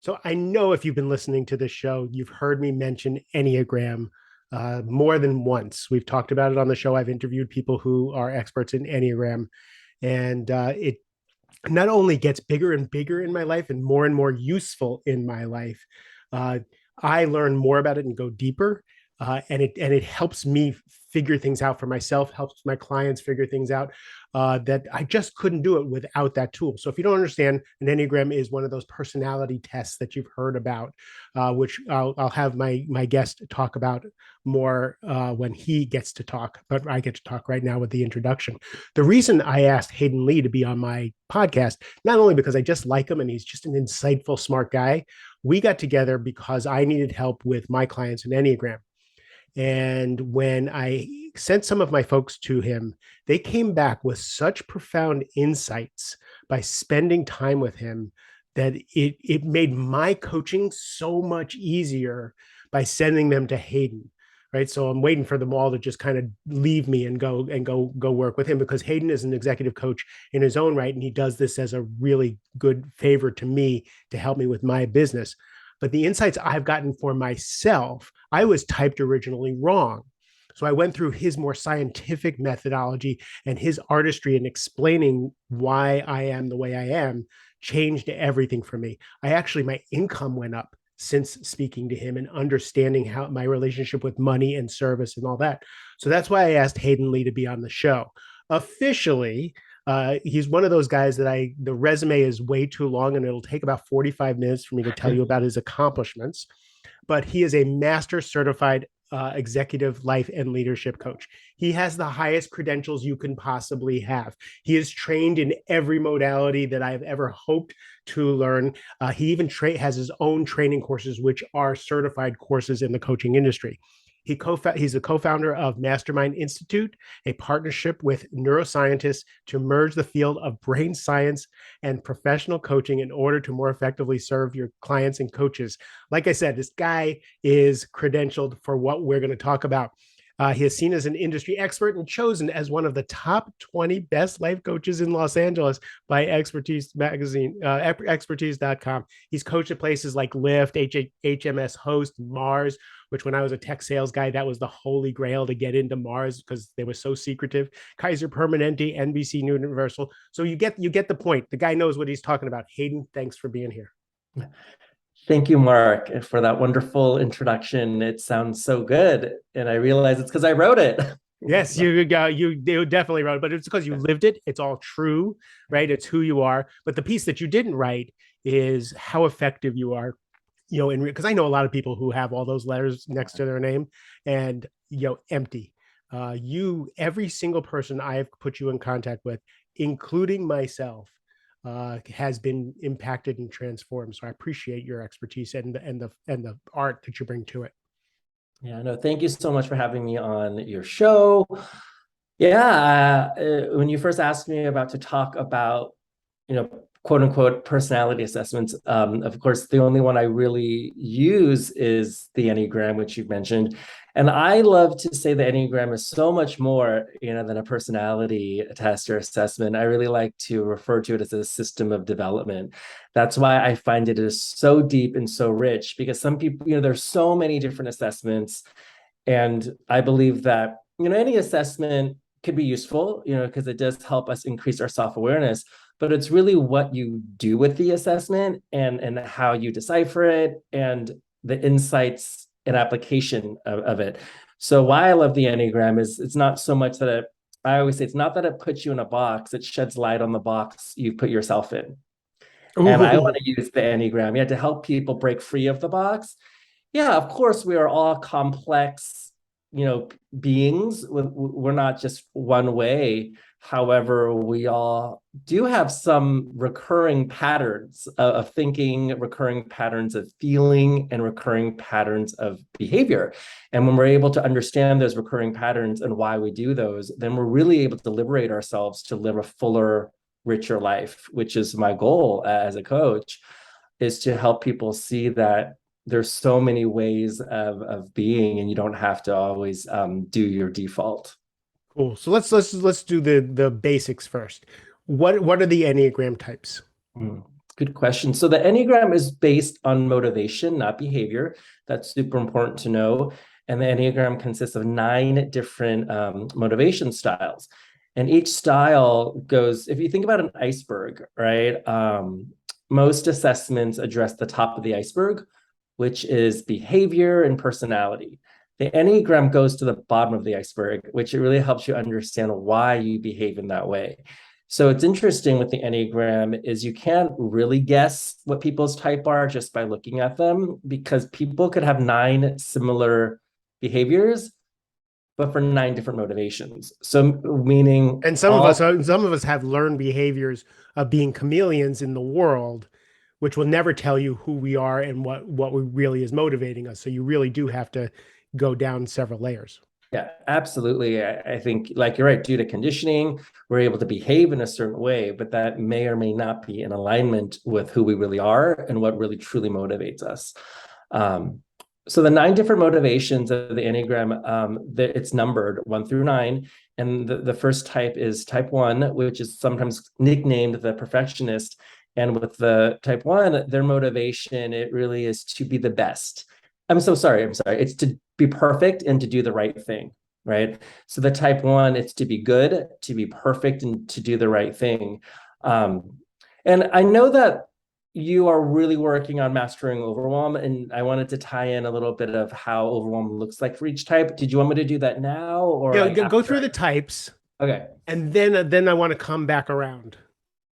So I know if you've been listening to this show, you've heard me mention Enneagram more than once. We've talked about it on the show. I've interviewed people who are experts in Enneagram, and it not only gets bigger and bigger in my life and more useful in my life. Uh, I learn more about it and go deeper, and it helps me figure things out for myself, helps my clients figure things out that I just couldn't do it without that tool. So if you don't understand, an Enneagram is one of those personality tests that you've heard about, which I'll have my guest talk about more when he gets to talk, but I get to talk right now with the introduction. The reason I asked Hayden Lee to be on my podcast, not only because I just like him and he's just an insightful, smart guy, we got together because I needed help with my clients in Enneagram. And when I sent some of my folks to him, they came back with such profound insights by spending time with him that it made my coaching so much easier by sending them to Hayden. Right. So I'm waiting for them all to just kind of leave me and go work with him, because Hayden is an executive coach in his own right. And he does this as a really good favor to me to help me with my business. But the insights I've gotten for myself, I was typed originally wrong. So I went through his more scientific methodology, and his artistry in explaining why I am the way I am changed everything for me. My income went up since speaking to him and understanding how my relationship with money and service and all that. So that's why I asked Hayden Lee to be on the show. Officially, he's one of those guys that the resume is way too long and it'll take about 45 minutes for me to tell you about his accomplishments. But he is a master certified executive life and leadership coach. He has the highest credentials you can possibly have. He is trained in every modality that I've ever hoped to learn. He even has his own training courses, which are certified courses in the coaching industry. He's a co-founder of Mastermind Institute, a partnership with neuroscientists to merge the field of brain science and professional coaching in order to more effectively serve your clients and coaches. Like I said, this guy is credentialed for what we're going to talk about. He is seen as an industry expert and chosen as one of the top 20 best life coaches in Los Angeles by Expertise Magazine, expertise.com. He's coached at places like Lyft, HMS Host, Mars, which when I was a tech sales guy, that was the holy grail to get into Mars because they were so secretive. Kaiser Permanente, NBC Universal. So you get the point. The guy knows what he's talking about. Hayden, thanks for being here. Thank you, Mark, for that wonderful introduction. It sounds so good. And I realize it's because I wrote it. Yes, you definitely wrote it, but it's because you lived it. It's all true, right? It's who you are. But the piece that you didn't write is how effective you are, because I know a lot of people who have all those letters next to their name and, empty. Every single person I've put you in contact with, including myself, has been impacted and transformed. So I appreciate your expertise and the art that you bring to it. Yeah, no, thank you so much for having me on your show. Yeah, when you first asked me about to talk about, quote unquote personality assessments, of course, the only one I really use is the Enneagram, which you've mentioned. And I love to say the Enneagram is so much more, than a personality test or assessment. I really like to refer to it as a system of development. That's why I find it is so deep and so rich, because some people, there's so many different assessments. And I believe that, any assessment could be useful, because it does help us increase our self-awareness, but it's really what you do with the assessment and how you decipher it and the insights and application of it. So why I love the Enneagram is it's not so much that I always say it's not that it puts you in a box, it sheds light on the box you put yourself in. Ooh. And I want to use the Enneagram, to help people break free of the box. Yeah, of course, we are all complex, beings. We're not just one way. However, we all do have some recurring patterns of thinking, recurring patterns of feeling, and recurring patterns of behavior. And when we're able to understand those recurring patterns and why we do those, then we're really able to liberate ourselves to live a fuller, richer life, which is my goal as a coach, is to help people see that there's so many ways of being, and you don't have to always do your default. Cool. So let's do the basics first. What are the Enneagram types? Good question. So the Enneagram is based on motivation, not behavior. That's super important to know. And the Enneagram consists of 9 different motivation styles. And each style goes, if you think about an iceberg, right? Most assessments address the top of the iceberg, which is behavior and personality. The Enneagram goes to the bottom of the iceberg, which it really helps you understand why you behave in that way. So it's interesting with the Enneagram is you can't really guess what people's type are just by looking at them, because people could have 9 similar behaviors, but for 9 different motivations. So meaning And all, some of us have learned behaviors of being chameleons in the world, which will never tell you who we are and what really is motivating us. So you really do have to go down several layers. yeah, absolutely. I think, like you're right, due to conditioning, we're able to behave in a certain way, but that may or may not be in alignment with who we really are and what really truly motivates us. Um, so the 9 different motivations of the Enneagram, it's numbered 1 through 9. And the first type is type 1, which is sometimes nicknamed the perfectionist. And with the type 1, their motivation, it really is to be the best. I'm so sorry. I'm sorry. It's to be perfect and to do the right thing, right? So the type 1, it's to be good, to be perfect, and to do the right thing. Um, and I know that you are really working on mastering overwhelm, and I wanted to tie in a little bit of how overwhelm looks like for each type. Did you want me to do that now or Yeah, like go after? through the types, Okay, and then I want to come back around.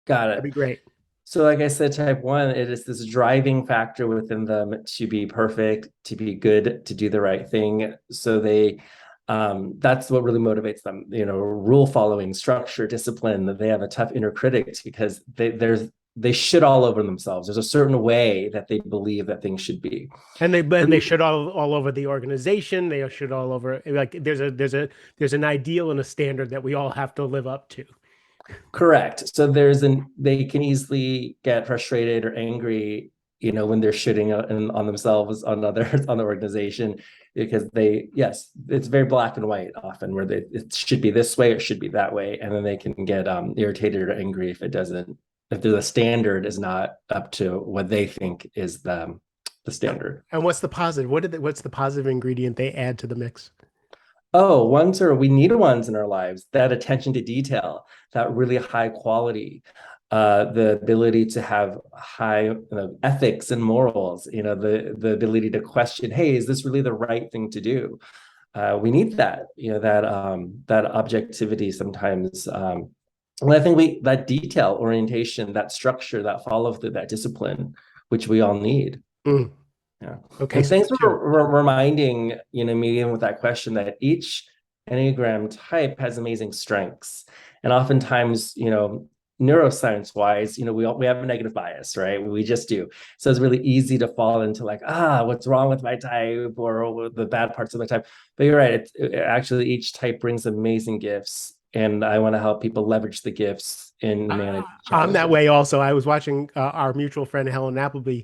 got That'd it. be great. So, like I said, type 1, it is this driving factor within them to be perfect, to be good, to do the right thing. So that's what really motivates them. Rule following, structure, discipline. They have a tough inner critic because they shit all over themselves. There's a certain way that they believe that things should be. And they should all over the organization. They should all over, like there's an ideal and a standard that we all have to live up to. Correct. So they can easily get frustrated or angry, when they're shitting on themselves, on others, on the organization, because yes, it's very black and white often, where it should be this way, it should be that way, and then they can get irritated or angry if the standard is not up to what they think is the standard. And what's the positive? What's the positive ingredient they add to the mix? Oh, we need ones in our lives, that attention to detail, that really high quality, the ability to have high ethics and morals, the ability to question, hey, is this really the right thing to do? We need that, that objectivity sometimes. And I think that detail orientation, that structure, that follow through, that discipline, which we all need. Mm. Yeah. Okay, And so thanks it's two. for reminding, me with that question, that each Enneagram type has amazing strengths. And oftentimes, neuroscience wise, we have a negative bias, right? We just do. So it's really easy to fall into like, what's wrong with my type, or the bad parts of my type. But you're right. Actually, each type brings amazing gifts. And I want to help people leverage the gifts and manage I'm that challenges. way also. I was watching our mutual friend Helen Appleby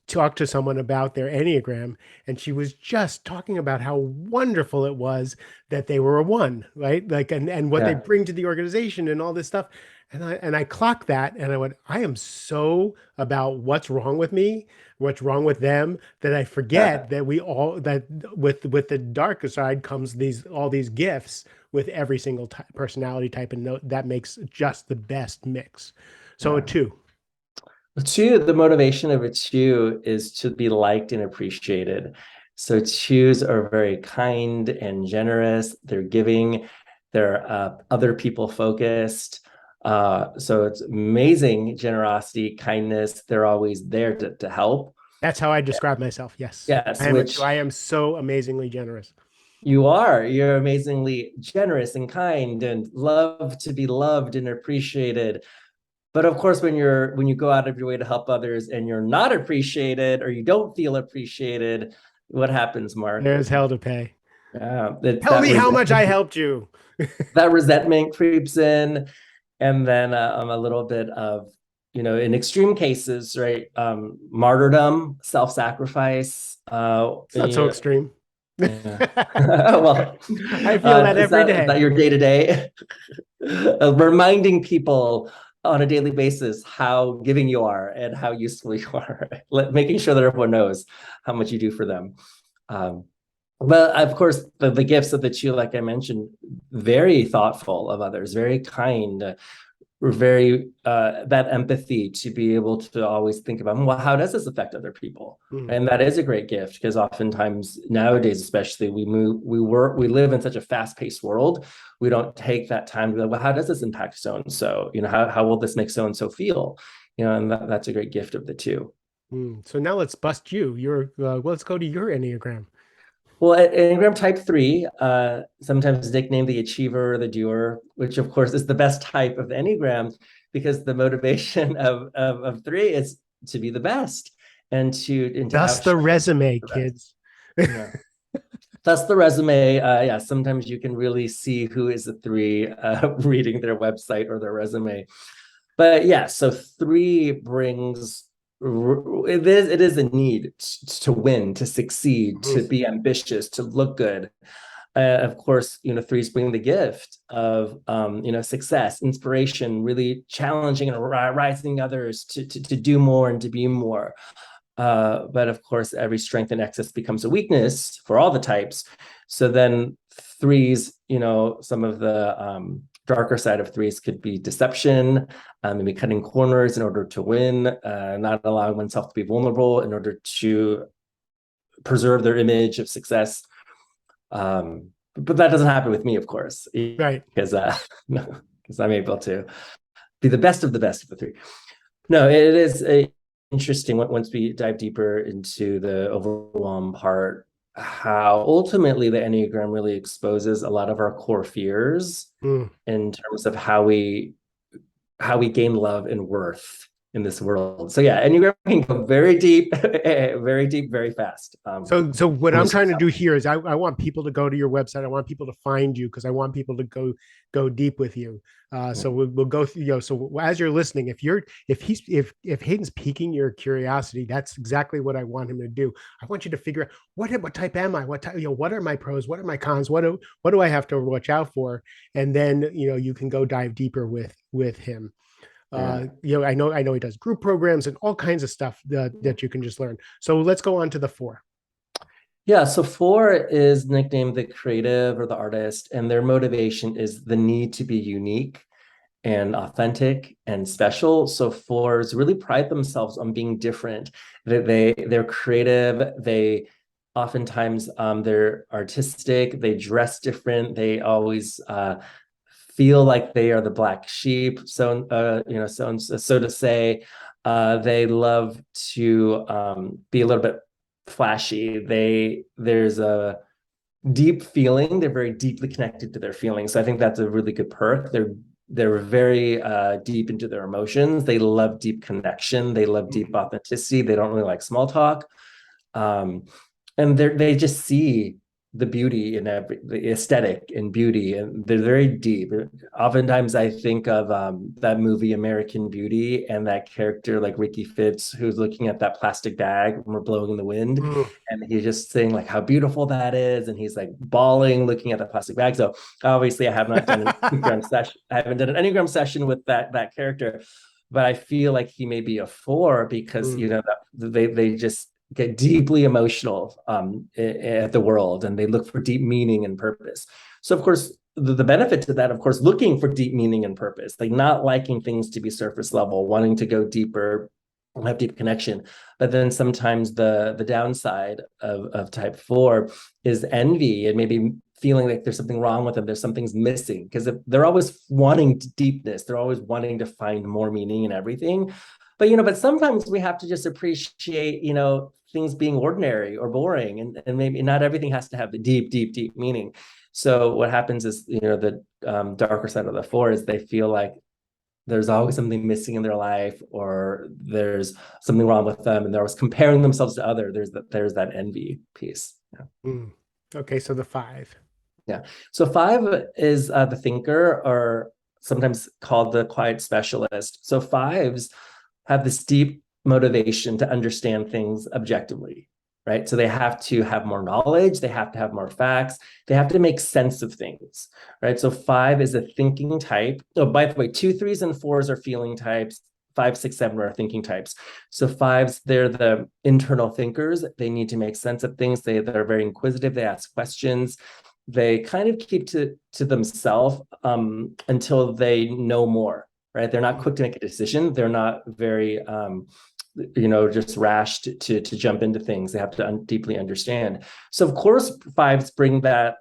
talk to someone about their Enneagram, and she was just talking about how wonderful it was that they were a one, right? Like, and what they Yeah. bring to the organization and all this stuff. And I clocked that, and I went, I am so about what's wrong with me, what's wrong with them, that I Yeah. forget that with the darker side comes all these gifts with every single personality type, and that makes just the best mix. So a Yeah. two. Two, the motivation of a two is to be liked and appreciated. So twos are very kind and generous. They're giving. They're other people focused. So it's amazing generosity, kindness. They're always there to help. That's how I describe myself. Yes. I Yes, am a two. which I am so amazingly generous. you are. You're amazingly generous and kind and love to be loved and appreciated. But of course, when you go out of your way to help others and you're not appreciated, or you don't feel appreciated, what happens, Mark? There's hell to pay. Yeah, Tell me how much I helped you. that resentment creeps in, and then a little bit of, in extreme cases, right? Martyrdom, self-sacrifice. It's not so extreme. Yeah. Well, I feel that is every that day. your day to day? Reminding people on a daily basis how giving you are and how useful you are, making sure that everyone knows how much you do for them. Um, but of course, the gifts of the two, like I mentioned, very thoughtful of others, very kind, very that empathy to be able to always think about, well, how does this affect other people? Mm. And that is a great gift, because oftentimes nowadays, especially, we live in such a fast-paced world. We don't take that time to go, well, how does this impact so and so? How will this make so and so feel? And that's a great gift of the two. So now let's bust you. Let's go to your Enneagram. Well, Enneagram Type 3, sometimes nicknamed the achiever or the doer, which of course is the best type of the Enneagram, because the motivation of 3 is to be the best and to Thus the outshine resume, the best. kids. Yeah. That's the resume. Yeah, sometimes you can really see who is a 3 reading their website or their resume. But yeah, so 3 brings, it is a need to win, to succeed, to be ambitious, to look good. Of course, 3s bring the gift of success, inspiration, really challenging and rising others to do more and to be more. But of course, every strength and excess becomes a weakness for all the types. So then 3s, some of the darker side of 3s could be deception, maybe cutting corners in order to win, not allowing oneself to be vulnerable in order to preserve their image of success. But that doesn't happen with me, of course, Right. because I'm able to be the best of the 3. No, it is interesting once we dive deeper into the overwhelm part, how ultimately the Enneagram really exposes a lot of our core fears Mm. in terms of how we gain love and worth in this world. So yeah, Enneagram can go very deep, very deep, very fast. So what I'm trying to do here is I want people to go to your website. I want people to find you because I want people to go deep with you. So we'll go through. So as you're listening, if Hayden's piquing your curiosity, that's exactly what I want him to do. I want you to figure out what type am I? What type, what are my pros? What are my cons? What do I have to watch out for? And then you can go dive deeper with him. Yeah. I know he does group programs and all kinds of stuff that you can just learn. So let's go on to the 4. Yeah, so 4 is nicknamed the creative or the artist, and their motivation is the need to be unique and authentic and special. So 4s really pride themselves on being different. They're creative. They oftentimes they're artistic. They dress different. They always feel like they are the black sheep. So so to say. They love to be a little bit flashy. There's a deep feeling. They're very deeply connected to their feelings. So I think that's a really good perk. They're very deep into their emotions. They love deep connection. They love deep authenticity. They don't really like small talk. And they just see the beauty in the aesthetic and beauty, and they're very deep. Oftentimes I think of that movie American Beauty, and that character like Ricky Fitz, who's looking at that plastic bag when we're blowing in the wind, and he's just saying like how beautiful that is, and he's like bawling looking at the plastic bag. So obviously I have not done an Enneagram session. I haven't done an Enneagram session with that character, but I feel like he may be a 4 because they just get deeply emotional at the world, and they look for deep meaning and purpose. So of course the benefit to that, of course, looking for deep meaning and purpose, like not liking things to be surface level, wanting to go deeper, have deep connection. But then sometimes the downside of type 4 is envy, and maybe feeling like there's something wrong with them, there's something's missing, because they're always wanting deepness, they're always wanting to find more meaning in everything. But sometimes we have to just appreciate things being ordinary or boring, and maybe not everything has to have the deep meaning. So what happens is the darker side of the 4 is they feel like there's always something missing in their life, or there's something wrong with them, and they're always comparing themselves to others. There's that envy piece. Okay, so the 5. Yeah. So 5 is the thinker, or sometimes called the quiet specialist. So 5s have this deep motivation to understand things objectively. right? So they have to have more knowledge, they have to have more facts, they have to make sense of things, right? So 5 is a thinking type. Oh, by the way, 2, 3s, and 4s are feeling types. 5, 6, 7 are thinking types. So 5s, they're the internal thinkers. They need to make sense of things. They're very inquisitive. They ask questions. They kind of keep to themselves until they know more, right? They're not quick to make a decision. They're not very just rash to jump into things. They have to deeply understand. So of course, 5s bring that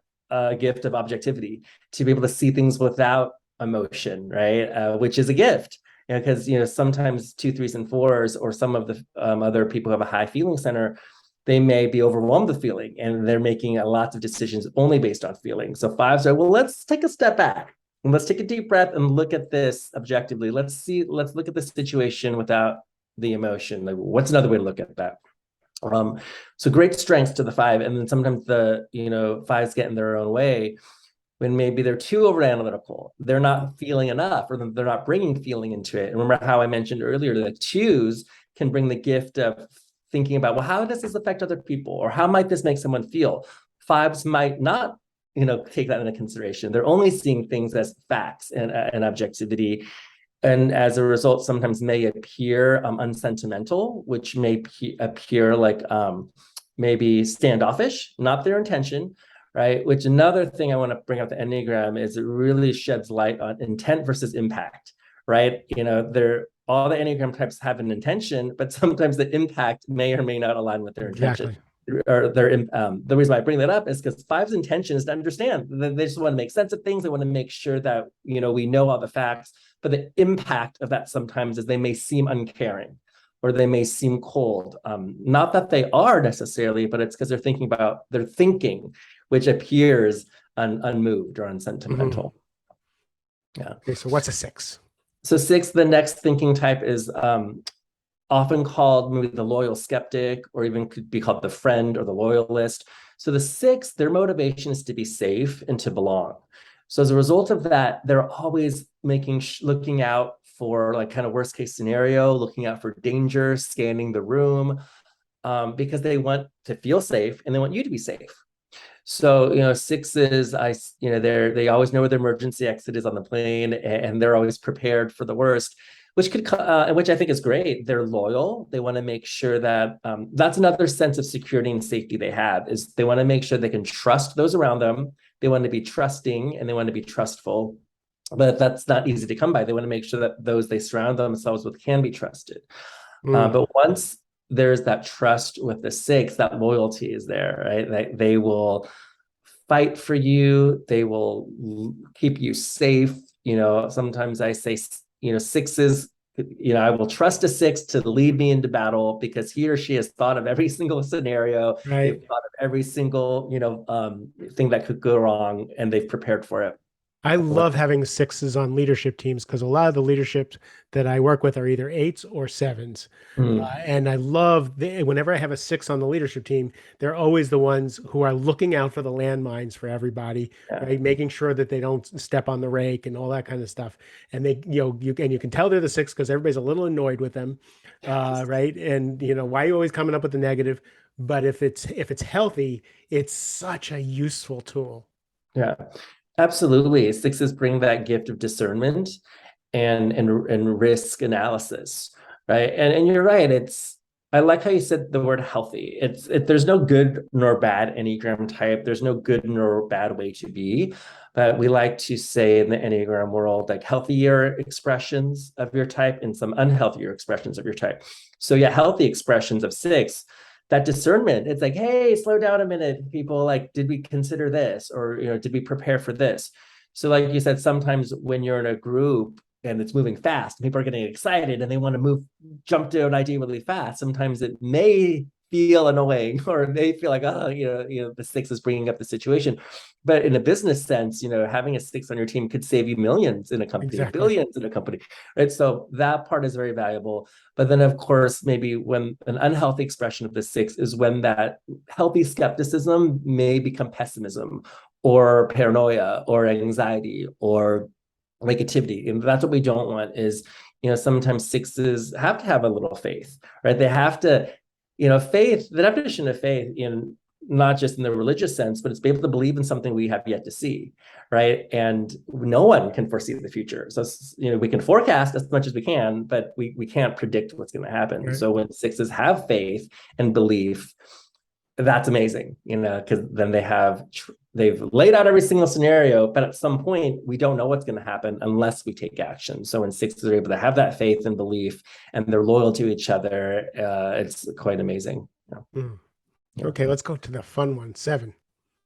gift of objectivity, to be able to see things without emotion, right? Which is a gift. Because sometimes 2, 3s, and 4s, or some of the other people who have a high feeling center, they may be overwhelmed with feeling, and they're making lots of decisions only based on feeling. So 5s are, well, let's take a step back and let's take a deep breath and look at this objectively. Let's look at the situation without the emotion. Like, what's another way to look at that? So great strengths to the 5, and then sometimes the 5s get in their own way when maybe they're too over analytical. They're not feeling enough, or they're not bringing feeling into it. And remember how I mentioned earlier that 2s can bring the gift of thinking about, well, how does this affect other people, or how might this make someone feel? 5s might not take that into consideration. They're only seeing things as facts and objectivity, and as a result, sometimes may appear unsentimental, which may appear like maybe standoffish, not their intention, right? Which, another thing I want to bring up the Enneagram is, it really sheds light on intent versus impact, right? All the Enneagram types have an intention, but sometimes the impact may or may not align with their intention. Exactly. Or the reason why I bring that up is because 5's intention is to understand. They just want to make sense of things. They want to make sure that we know all the facts. But the impact of that sometimes is they may seem uncaring, or they may seem cold. Not that they are necessarily, but it's because they're thinking about their thinking, which appears unmoved or unsentimental. Yeah. Okay, so what's a 6? So 6, the next thinking type, is often called maybe the loyal skeptic, or even could be called the friend or the loyalist. So the 6, their motivation is to be safe and to belong. So as a result of that, they're always looking out for, like, kind of worst case scenario, looking out for danger, scanning the room, because they want to feel safe and they want you to be safe. So, 6s, they always know where the emergency exit is on the plane, and they're always prepared for the worst, which I think is great. They're loyal. They want to make sure that that's another sense of security and safety they have, is they want to make sure they can trust those around them. They want to be trusting, and they want to be trustful, but that's not easy to come by. They want to make sure that those they surround themselves with can be trusted. But once there's that trust with the 6, that loyalty is there, right? They will fight for you. They will keep you safe. Sometimes I say, 6s, I will trust a 6 to lead me into battle, because he or she has thought of every single scenario. Right. They've thought of every single, thing that could go wrong, and they've prepared for it. I love having 6s on leadership teams, because a lot of the leaderships that I work with are either 8s or 7s. And I love whenever I have a 6 on the leadership team, they're always the ones who are looking out for the landmines for everybody, Yeah. right? Making sure that they don't step on the rake and all that kind of stuff. And you can tell they're the 6 because everybody's a little annoyed with them, right? And why are you always coming up with the negative? But if it's healthy, it's such a useful tool. Yeah. Absolutely. 6s bring that gift of discernment and risk analysis, right? And you're right. I like how you said the word healthy. There's no good nor bad Enneagram type. There's no good nor bad way to be. But we like to say in the Enneagram world, like, healthier expressions of your type and some unhealthier expressions of your type. So yeah, healthy expressions of 6, that discernment, it's like, hey, slow down a minute, people. Like, did we consider this? Or, did we prepare for this? So like you said, sometimes when you're in a group and it's moving fast, people are getting excited and they want to jump to an idea really fast. Sometimes it may feel annoying, or they feel like, oh, the 6 is bringing up the situation. But in a business sense, having a 6 on your team could save you millions in a company, Exactly. billions in a company, right? So that part is very valuable. But then, of course, maybe when an unhealthy expression of the 6 is when that healthy skepticism may become pessimism, or paranoia, or anxiety, or negativity. And that's what we don't want. Is sometimes 6s have to have a little faith, right? They have to faith, the definition of faith in not just in the religious sense, but it's be able to believe in something we have yet to see, right? And no one can foresee the future. So, we can forecast as much as we can, but we can't predict what's going to happen. Right. So when sixes have faith and belief, that's amazing, because then they've laid out every single scenario, but at some point we don't know what's going to happen unless we take action. So when sixes are able to have that faith and belief and they're loyal to each other, it's quite amazing. Mm. Yeah. Okay, let's go to the fun one, 7.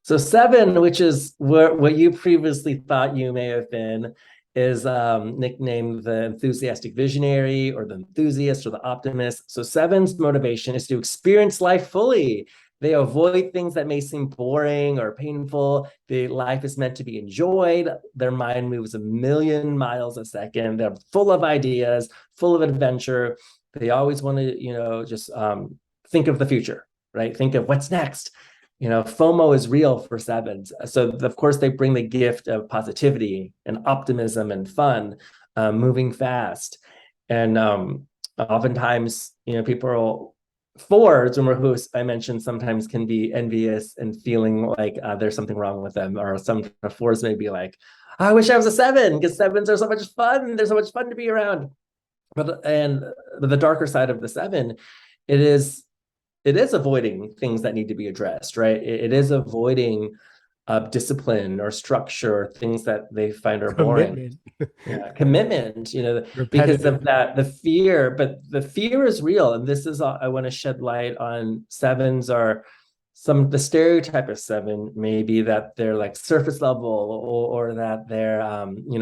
So 7, which is what you previously thought you may have been, is nicknamed the enthusiastic visionary or the enthusiast or the optimist. So 7's motivation is to experience life fully. They avoid things that may seem boring or painful. The life is meant to be enjoyed. Their mind moves a million miles a second. They're full of ideas, full of adventure. They always want to, just think of the future, right? Think of what's next. FOMO is real for 7s. So of course they bring the gift of positivity and optimism and fun, moving fast. And oftentimes, people 4s, who I mentioned, sometimes can be envious and feeling like there's something wrong with them, or some 4s may be like, I wish I was a 7 because 7s are so much fun. They're so much fun to be around. But the darker side of the 7, it is avoiding things that need to be addressed, right? It is avoiding discipline or structure, things that they find are boring. Commitment. Yeah, commitment, because of Repetitive. the fear, but the fear is real. And this is, I want to shed light on 7s are the stereotype of 7 may be that they're like surface level, or that they're,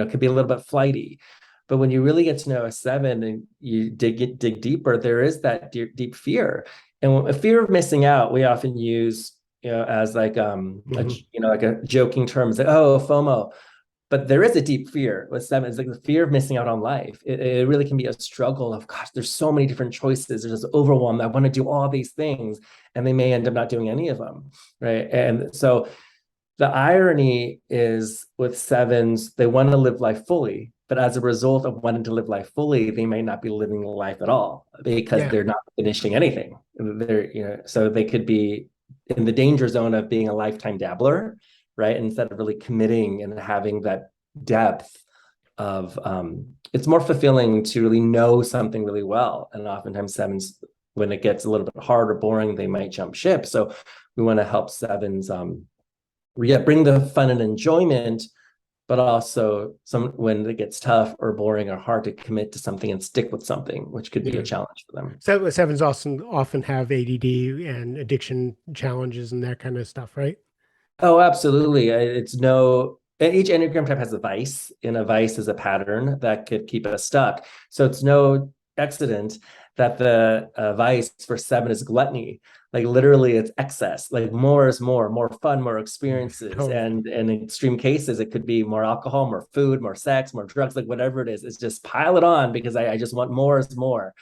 could be a little bit flighty. But when you really get to know a 7 and you dig deeper, there is that deep fear. And a fear of missing out, we often use, as like like a joking term, it's like, oh, FOMO. But there is a deep fear with 7. It's like the fear of missing out on life. It really can be a struggle of, gosh, there's so many different choices. There's this overwhelm. I want to do all these things, and they may end up not doing any of them, right? And so the irony is with 7s, they want to live life fully, but as a result of wanting to live life fully, they may not be living life at all because Yeah. they're not finishing anything. So they could be in the danger zone of being a lifetime dabbler, right? Instead of really committing and having that depth of, it's more fulfilling to really know something really well. And oftentimes 7s, when it gets a little bit hard or boring, they might jump ship. So we want to help 7s, bring the fun and enjoyment, but also when it gets tough or boring or hard to commit to something and stick with something, which could be a challenge for them. So 7s also often have ADD and addiction challenges and that kind of stuff, right? Oh, absolutely. Each Enneagram type has a vice, and a vice is a pattern that could keep us stuck. So it's no accident that the vice for 7 is gluttony. Like literally it's excess, like more is more fun, more experiences. Totally. And in extreme cases, it could be more alcohol, more food, more sex, more drugs, like whatever it is. It's just pile it on because I just want more is more.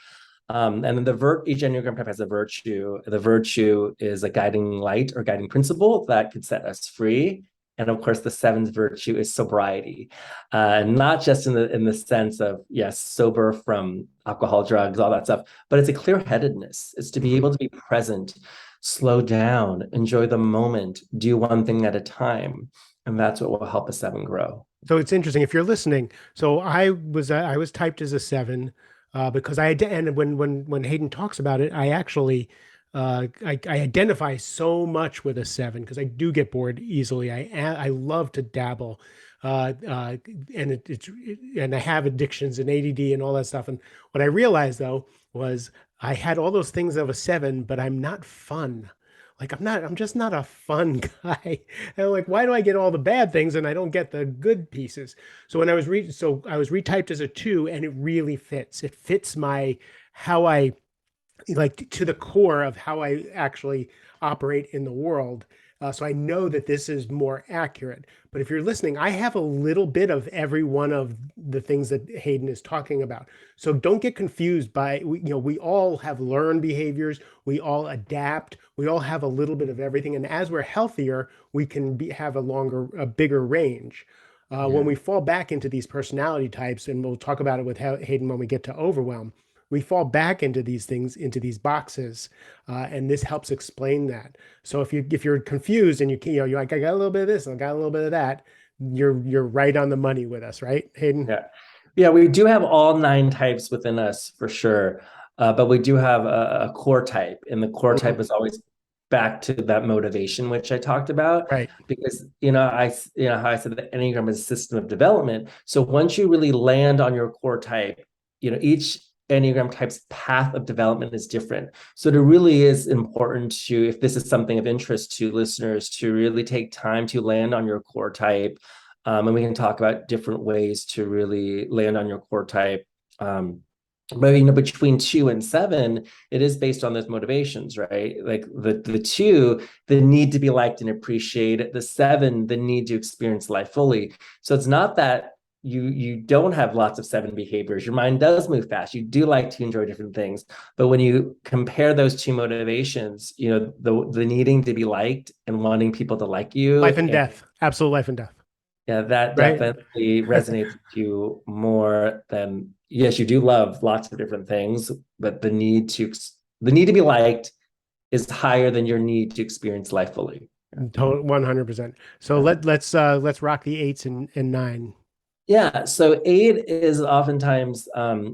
And then each Enneagram type has a virtue. The virtue is a guiding light or guiding principle that could set us free. And of course, the 7's virtue is sobriety, not just in the sense of, yes, sober from alcohol, drugs, all that stuff, but it's a clear-headedness. It's to be able to be present, slow down, enjoy the moment, do one thing at a time. And that's what will help a 7 grow. So it's interesting if you're listening. So I was typed as a 7 because and when Hayden talks about it, I actually I identify so much with a 7 because I do get bored easily. I love to dabble, and and I have addictions and ADD and all that stuff. And what I realized though was I had all those things of a 7, but I'm not fun. Like I'm just not a fun guy. And I'm like, why do I get all the bad things and I don't get the good pieces? So when I was I was retyped as a 2, and it really fits. It fits how I like to the core of how I actually operate in the world. So I know that this is more accurate. But if you're listening, I have a little bit of every one of the things that Hayden is talking about. So don't get confused by, we all have learned behaviors. We all adapt. We all have a little bit of everything. And as we're healthier, we can have a bigger range. When we fall back into these personality types, and we'll talk about it with Hayden when we get to overwhelm, we fall back into these things, into these boxes, and this helps explain that. So if you're confused and you're like, I got a little bit of this and I got a little bit of that, you're right on the money with us, right, Hayden? Yeah. Yeah, we do have all nine types within us for sure. But we do have a core type, and the core type Mhm. is always back to that motivation, which I talked about, Right. because how I said the Enneagram is a system of development. So once you really land on your core type, each Enneagram type's path of development is different. So it really is important to, if this is something of interest to listeners, to really take time to land on your core type. And we can talk about different ways to really land on your core type. But between 2 and 7, it is based on those motivations, right? Like the 2, the need to be liked and appreciated. The 7, the need to experience life fully. So it's not that you don't have lots of 7 behaviors. Your mind does move fast. You do like to enjoy different things. But when you compare those two motivations, the needing to be liked and wanting people to like you, Life and and death, absolute life and death, yeah, that right? definitely resonates with you more than, yes, you do love lots of different things, but the need to be liked is higher than your need to experience life fully. Total 100%. So Yeah. let's rock the eights and nine. Yeah, so aid is oftentimes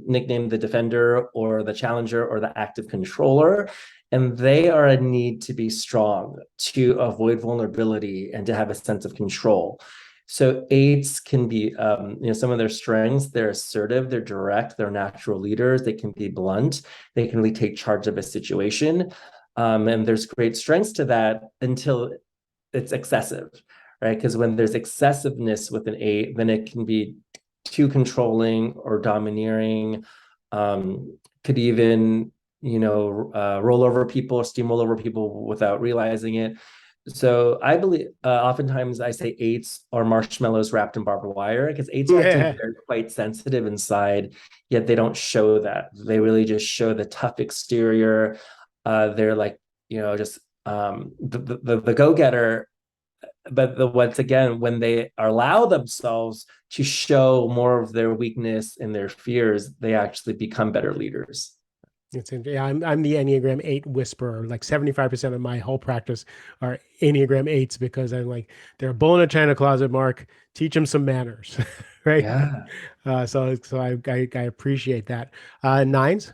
nicknamed the defender or the challenger or the active controller. And they are a need to be strong, to avoid vulnerability, and to have a sense of control. So aids can be, some of their strengths. They're assertive, they're direct, they're natural leaders. They can be blunt. They can really take charge of a situation. And there's great strengths to that until it's excessive, right? Because when there's excessiveness with an 8, then it can be too controlling or domineering. Could even, roll over people, steamroll over people without realizing it. So I believe oftentimes I say 8s are marshmallows wrapped in barbed wire, because 8s are actually Yeah. very quite sensitive inside, yet they don't show that. They really just show the tough exterior. They're like, just the go-getter, but once again, when they allow themselves to show more of their weakness and their fears, they actually become better leaders. Yeah, I'm the Enneagram 8 whisperer. Like 75% of my whole practice are Enneagram 8s because I'm like, they're a bull in a china closet, Mark. Teach them some manners, right? Yeah. So I appreciate that. Nines?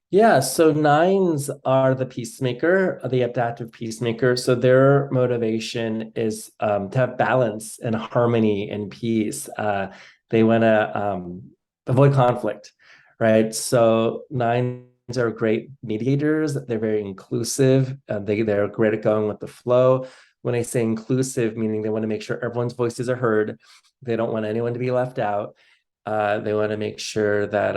Yeah, so nines are the peacemaker, the adaptive peacemaker. So their motivation is to have balance and harmony and peace. They want to avoid conflict, right? So nines are great mediators. They're very inclusive. They're great at going with the flow. When I say inclusive, meaning they want to make sure everyone's voices are heard. They don't want anyone to be left out. They want to make sure that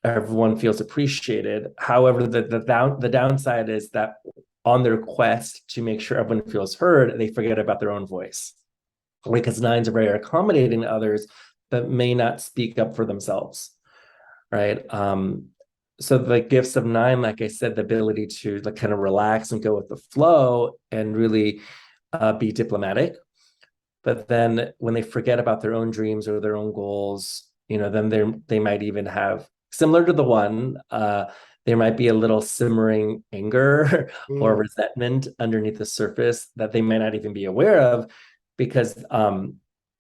everyone feels appreciated. However, the downside is that on their quest to make sure everyone feels heard, they forget about their own voice, because nines are very accommodating to others, but may not speak up for themselves, right? So the gifts of 9, like I said, the ability to like kind of relax and go with the flow and really be diplomatic. But then when they forget about their own dreams or their own goals, then they might even have, similar to the 1, there might be a little simmering anger or Mm, resentment underneath the surface that they may not even be aware of, because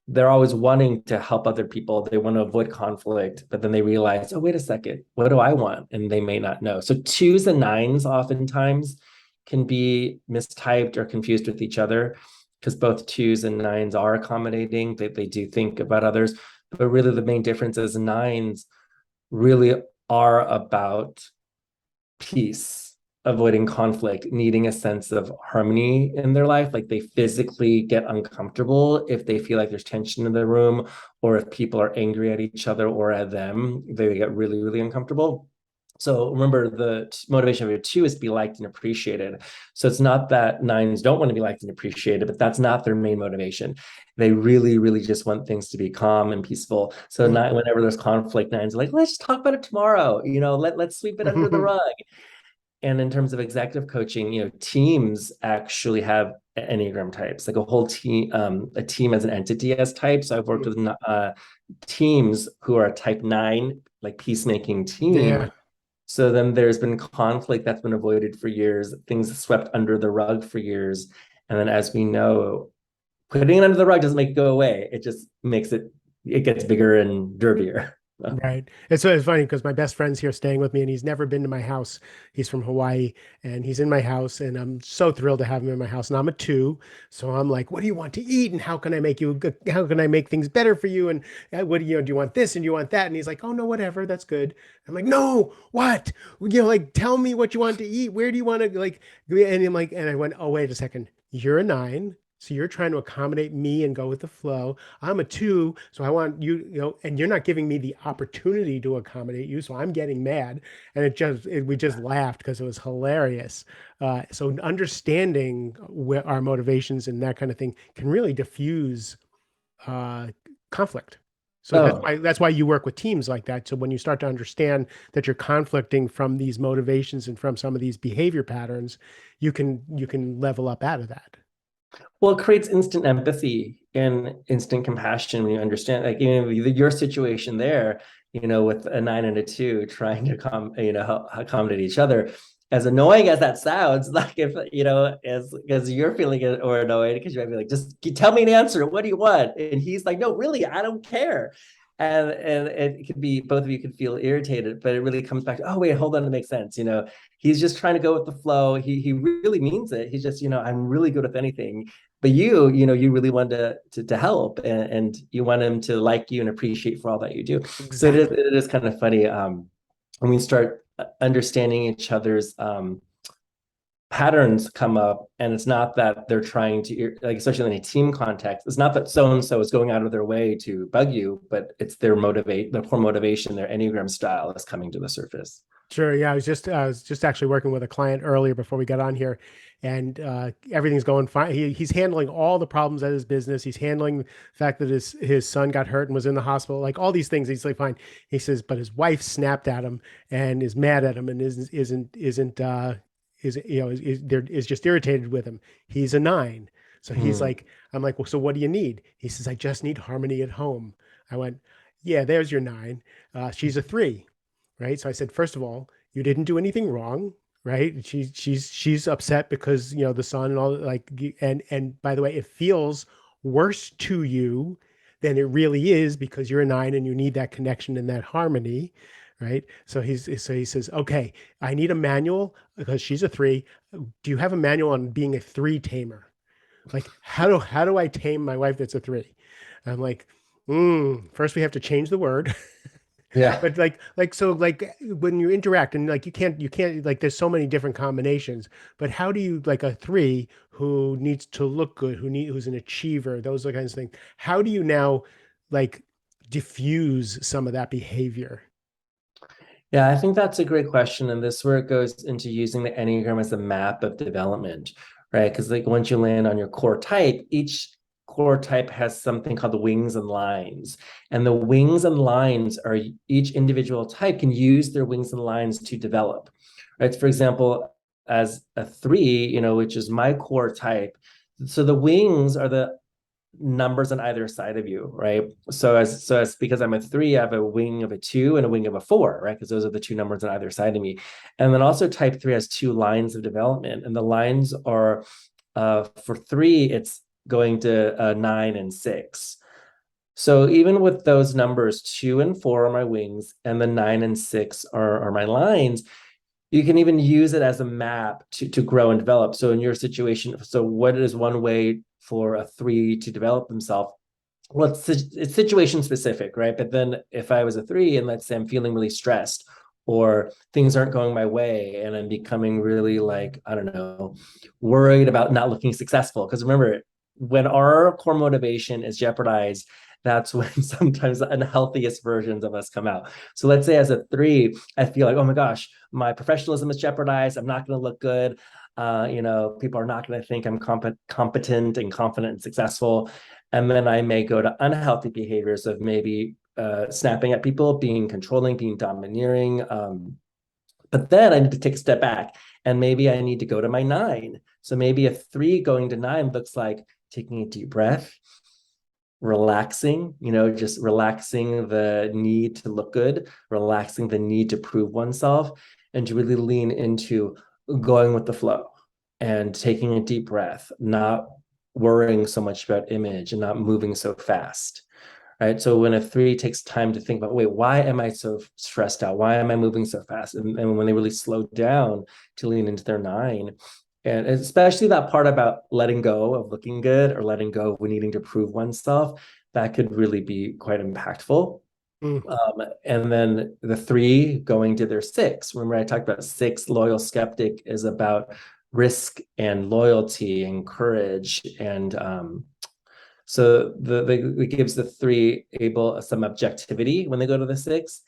they're always wanting to help other people. They want to avoid conflict, but then they realize, oh, wait a second, what do I want? And they may not know. So 2s and 9s oftentimes can be mistyped or confused with each other, because both 2s and 9s are accommodating. They do think about others, but really the main difference is 9s really are about peace, avoiding conflict, needing a sense of harmony in their life. Like they physically get uncomfortable if they feel like there's tension in the room, or if people are angry at each other or at them, they get really, really uncomfortable. So remember, the motivation of your 2 is to be liked and appreciated. So it's not that 9s don't want to be liked and appreciated, but that's not their main motivation. They really, really just want things to be calm and peaceful. So mm. not whenever there's conflict, 9s are like, let's talk about it tomorrow. Let's sweep it under the rug. And in terms of executive coaching, teams actually have Enneagram types, like a whole team, a team as an entity as types. So I've worked with teams who are type 9, like peacemaking Yeah. team. So then there's been conflict that's been avoided for years, things swept under the rug for years. And then as we know, putting it under the rug doesn't make it go away. It just makes it, it gets bigger and dirtier. Right. It's funny because my best friend's here staying with me and he's never been to my house. He's from Hawaii and he's in my house and I'm so thrilled to have him in my house. And I'm a two. So I'm like, what do you want to eat? And how can I make you good? How can I make things better for you? And what do you want this and you want that? And he's like, oh no, whatever. That's good. I'm like, no, what? Like, tell me what you want to eat. Where do you want to and I'm like, and I went, oh, wait a second. You're a nine. So you're trying to accommodate me and go with the flow. I'm a two, so I want you, and you're not giving me the opportunity to accommodate you, so I'm getting mad. And we just laughed because it was hilarious. So understanding where our motivations and that kind of thing can really diffuse uh, conflict. So Oh, that's why you work with teams like that. So when you start to understand that you're conflicting from these motivations and from some of these behavior patterns, you can level up out of that. well, it creates instant empathy and instant compassion when you understand, like, your situation there, with a nine and a two trying to accommodate each other. As annoying as that sounds, like, if as you're feeling it or annoyed, because you might be like, just tell me an answer. What do you want? And he's like, no, really, I don't care. And it could be, both of you could feel irritated, but it really comes back to, oh wait, hold on, to make sense. He's just trying to go with the flow. He really means it. He's just, I'm really good with anything, but you really want to help, and you want him to like you and appreciate for all that you do. So it is, Exactly. it is kind of funny, when we start understanding each other's patterns come up, and it's not that they're trying to, like, especially in a team context, it's not that so and so is going out of their way to bug you, but it's their core motivation, their Enneagram style is coming to the surface. Sure. Yeah, I was just actually working with a client earlier before we got on here, and everything's going fine. He's handling all the problems at his business. He's handling the fact that his son got hurt and was in the hospital, like all these things. He's like fine. He says, but his wife snapped at him and is mad at him and is just irritated with him. He's a nine, so he's Hmm. like, I'm like, well, so what do you need? He says, I just need harmony at home. I went, yeah, there's your nine. She's a three, right? So I said, first of all, you didn't do anything wrong, right? She's upset because the son and all, like, and by the way, it feels worse to you than it really is because you're a nine and you need that connection and that harmony, right? So he says, okay, I need a manual because she's a three. Do you have a manual on being a three tamer? Like, how do I tame my wife that's a three? I'm like, first we have to change the word. Yeah. But like when you interact and like you can't like there's so many different combinations, but how do you, like, a three who needs to look good, who's an achiever, those are kinds of things, how do you now, like, diffuse some of that behavior? Yeah, I think that's a great question. And this is where it goes into using the Enneagram as a map of development, right? Because, like, once you land on your core type, each core type has something called the wings and lines. And the wings and lines are, each individual type can use their wings and lines to develop, right? For example, as a three, which is my core type. So the wings are the numbers on either side of you, right? So as because I'm a three, I have a wing of a two and a wing of a four, right? Because those are the two numbers on either side of me. And then also type three has two lines of development, and the lines are, for three, it's going to, nine and six. So even with those numbers, two and four are my wings, and the nine and six are my lines. You can even use it as a map to grow and develop. So in your situation, so what is one way for a three to develop themselves? Well, it's situation specific, right? But then if I was a three and let's say I'm feeling really stressed, or things aren't going my way and I'm becoming really, like, I don't know, worried about not looking successful. Because remember, when our core motivation is jeopardized, that's when sometimes the unhealthiest versions of us come out. So let's say as a three, I feel like, oh my gosh, my professionalism is jeopardized. I'm not going to look good. People are not going to think I'm competent and confident and successful. And then I may go to unhealthy behaviors of maybe, snapping at people, being controlling, being domineering. But then I need to take a step back, and maybe I need to go to my nine. So maybe a three going to nine looks like taking a deep breath, relaxing, just relaxing the need to look good, relaxing the need to prove oneself, and to really lean into going with the flow and taking a deep breath, not worrying so much about image and not moving so fast. Right. So when a three takes time to think about, wait, why am I so stressed out? Why am I moving so fast? And when they really slow down to lean into their nine, and especially that part about letting go of looking good or letting go of needing to prove oneself, that could really be quite impactful. Mm. And then the three going to their six. Remember, I talked about six, loyal skeptic is about risk and loyalty and courage. And so it gives the three able some objectivity when they go to the six,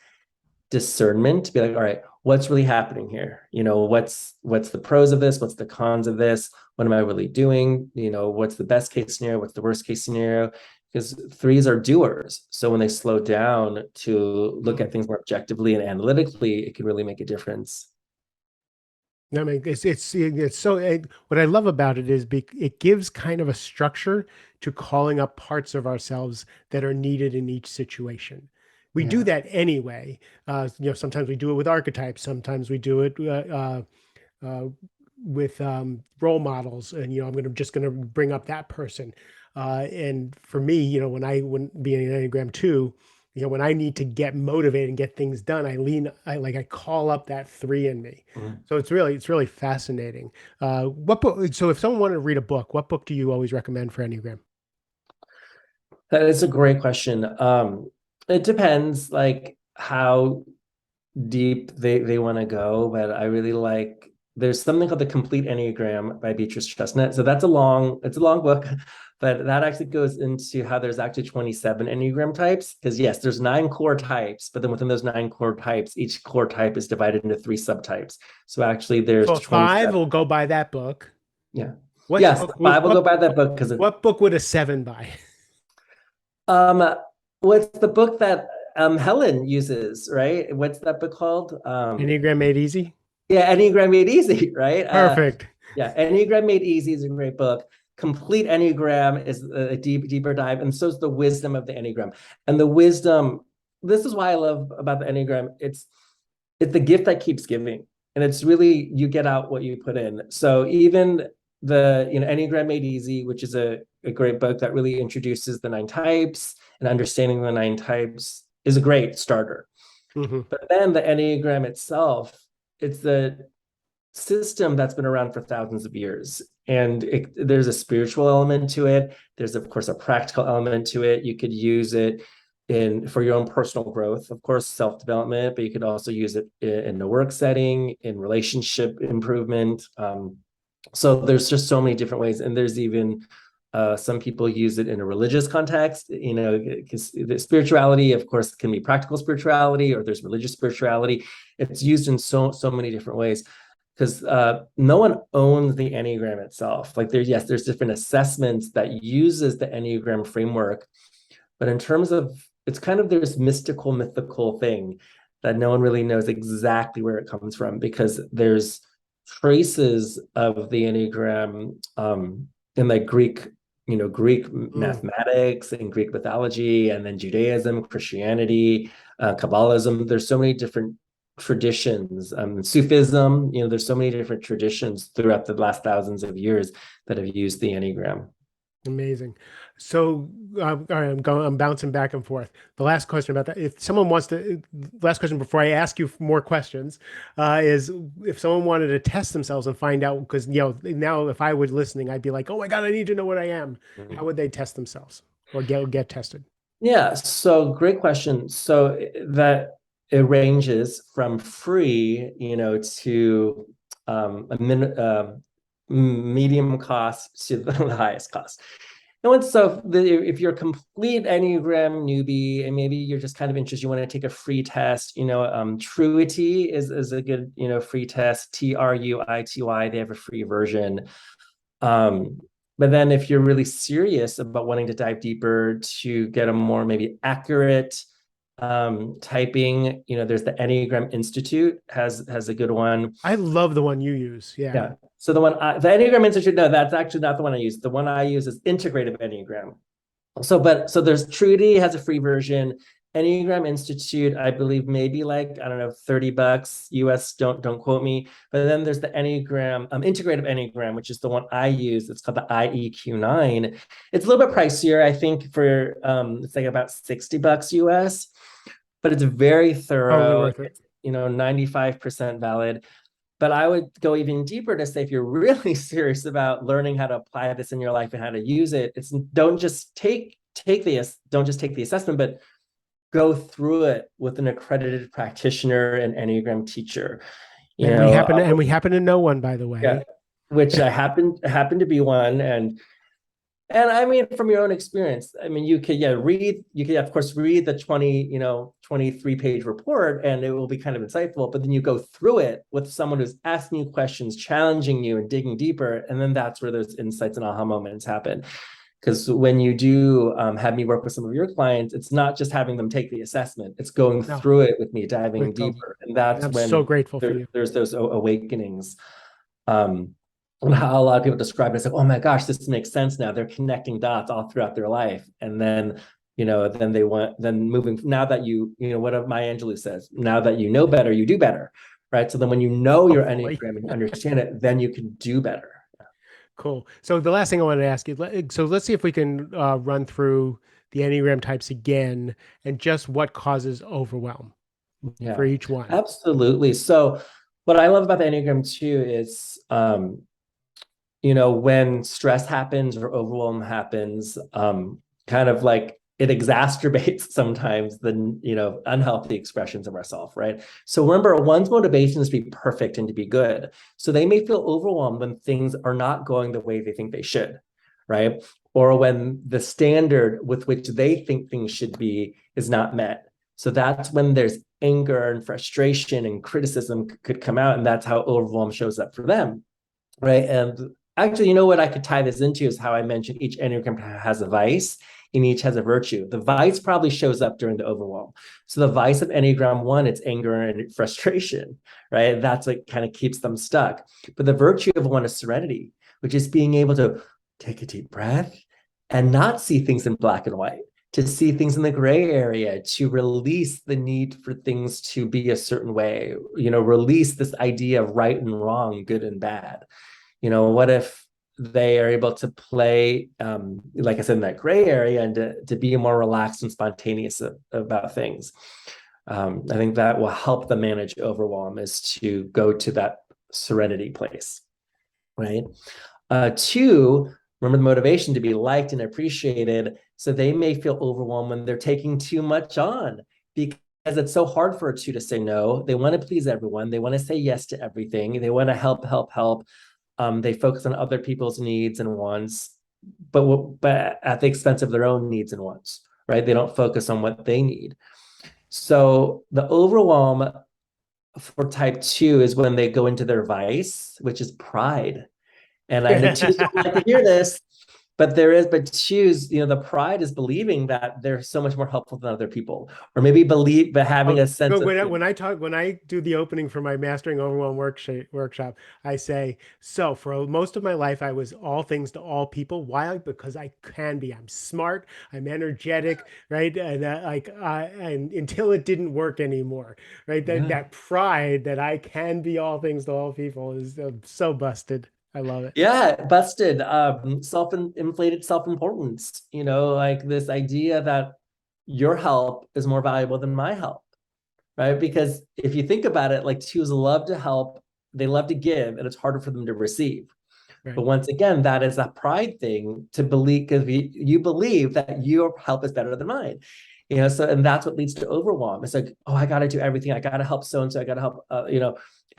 discernment to be like, all right, what's really happening here? What's the pros of this? What's the cons of this? What am I really doing? What's the best case scenario? What's the worst case scenario? Because threes are doers. So when they slow down to look at things more objectively and analytically, it can really make a difference. I mean, it's so what I love about it is it gives kind of a structure to calling up parts of ourselves that are needed in each situation. We do Yeah. that anyway. Sometimes we do it with archetypes. Sometimes we do it uh, with role models, and I'm just gonna bring up that person. And for me, when I wouldn't be an Enneagram 2, when I need to get motivated and get things done, I call up that 3 in me. Mhm. So it's really fascinating. What book? So if someone wanted to read a book, what book do you always recommend for Enneagram? That is a great question. It depends like how deep they want to go, but I really like there's something called The Complete Enneagram by Beatrice Chestnut. So it's a long book, but that actually goes into how there's actually 27 Enneagram types. Because yes, there's 9 core types, but then within those 9 core types, each core type is divided into 3 subtypes. So actually there's So a 5 27. will go by that book. Yeah. What's Yes, the book? five will go by that book because What book would a 7 buy? um what's the book that Helen uses, right? What's that book called? Enneagram Made Easy. Yeah, Enneagram Made Easy, right? Perfect. Yeah, Enneagram Made Easy is a great book. Complete Enneagram is a deeper dive, and so is the wisdom of the Enneagram. And the wisdom, this is why I love about the Enneagram. It's the gift that keeps giving, and it's really you get out what you put in. So even the Enneagram Made Easy, which is a great book that really introduces the 9 types and understanding the 9 types, is a great starter. Hmm. But then the Enneagram itself, it's the system that's been around for thousands of years. And there's a spiritual element to it. There's, of course, a practical element to it. You could use it for your own personal growth, of course, self-development, but you could also use it in a work setting, in relationship improvement. So there's just so many different ways. And there's even some people use it in a religious context, because the spirituality, of course, can be practical spirituality, or there's religious spirituality. It's used in so many different ways because no one owns the Enneagram itself. Like there's different assessments that uses the Enneagram framework, but in terms of it's kind of this mythical thing that no one really knows exactly where it comes from because there's traces of the Enneagram in like Greek Mm, mathematics and Greek mythology, and then Judaism, Christianity, Kabbalism. There's so many different traditions, Sufism. There's so many different traditions throughout the last thousands of years that have used the Enneagram. amazing. So, all right, I'm bouncing back and forth. The last question about that, if someone wants to, last question before I ask you more questions, is if someone wanted to test themselves and find out, because now if I was listening, I'd be like, oh my God, I need to know what I am. How would they test themselves or get tested? Yeah, so great question. So that it ranges from free, to medium cost to the highest cost. And if you're a complete Enneagram newbie and maybe you're just kind of interested, you want to take a free test, Truity is a good, free test, Truity, they have a free version. Um, but then if you're really serious about wanting to dive deeper to get a more maybe accurate typing, there's the Enneagram Institute has a good one. I love the one you use. Yeah. Yeah. So the Enneagram Institute, no, that's actually not the one I use. The one I use is Integrative Enneagram. So there's Trudy has a free version. Enneagram Institute, I believe maybe like, I don't know, $30 US, don't quote me. But then there's the Enneagram, integrative Enneagram, which is the one I use. It's called the IEQ9. It's a little bit pricier, I think, for it's like about $60 US, but it's very Totally thorough. worth it. It's, 95% valid. But I would go even deeper to say if you're really serious about learning how to apply this in your life and how to use it, it's don't just take the assessment, but go through it with an accredited practitioner and Enneagram teacher. You And we know, happen to, and we happen to know one, by the yeah, way. which I happen to be one, and I mean, from your own experience, I mean, you could, of course, read the 23-page report and it will be kind of insightful, but then you go through it with someone who's asking you questions, challenging you and digging deeper. And then that's where those insights and aha moments happen. Because when you do have me work with some of your clients, it's not just having them take the assessment, it's going No, through it with me, diving with deeper. And and that's I'm so when grateful for you. there's those awakenings. Um, and how a lot of people describe it as like, oh my gosh, this makes sense now. They're connecting dots all throughout their life. And then, then moving, now that what Maya Angelou says, now that you know better, you do better, right? So then when you know your Hopefully. Enneagram and you understand it, then you can do better. Cool. So the last thing I wanted to ask you, so let's see if we can run through the Enneagram types again and just what causes overwhelm for Yeah, each one. absolutely. So what I love about the Enneagram too is, when stress happens or overwhelm happens, kind of like it exacerbates sometimes the, unhealthy expressions of ourselves, right? So remember, one's motivation is to be perfect and to be good. So they may feel overwhelmed when things are not going the way they think they should, right? Or when the standard with which they think things should be is not met. So that's when there's anger and frustration and criticism could come out. And that's how overwhelm shows up for them, right? And actually, what I could tie this into is how I mentioned each Enneagram has a vice and each has a virtue. The vice probably shows up during the overwhelm. So the vice of Enneagram 1, it's anger and frustration, right? That's what kind of keeps them stuck. But the virtue of one is serenity, which is being able to take a deep breath and not see things in black and white, to see things in the gray area, to release the need for things to be a certain way, release this idea of right and wrong, good and bad. What if they are able to play, like I said, in that gray area, and to be more relaxed and spontaneous about things. I think that will help them manage overwhelm, is to go to that serenity place, right? Two, remember the motivation to be liked and appreciated. So they may feel overwhelmed when they're taking too much on, because it's so hard for a two to say no. They want to please everyone. They want to say yes to everything. They want to help, help, help. They focus on other people's needs and wants, but at the expense of their own needs and wants, right? They don't focus on what they need. So the overwhelm for type 2 is when they go into their vice, which is pride. And I know twos don't like to hear this, but twos, the pride is believing that they're so much more helpful than other people, or maybe but having Oh, a sense but of, when I do the opening for my Mastering Overwhelm workshop, I say, so for most of my life, I was all things to all people. Why? Because I can be. I'm smart. I'm energetic, right? And and until it didn't work anymore, right? yeah. That pride that I can be all things to all people is so busted. I love it. Yeah, busted. Self-inflated self-importance, like this idea that your help is more valuable than my help, right? Because if you think about it, like twos love to help, they love to give, and it's harder for them to receive. But Right. once again, that is a pride thing to believe, because you believe that your help is better than mine. And that's what leads to overwhelm. It's like, oh, I got to do everything. I got to help so and so. I got to help,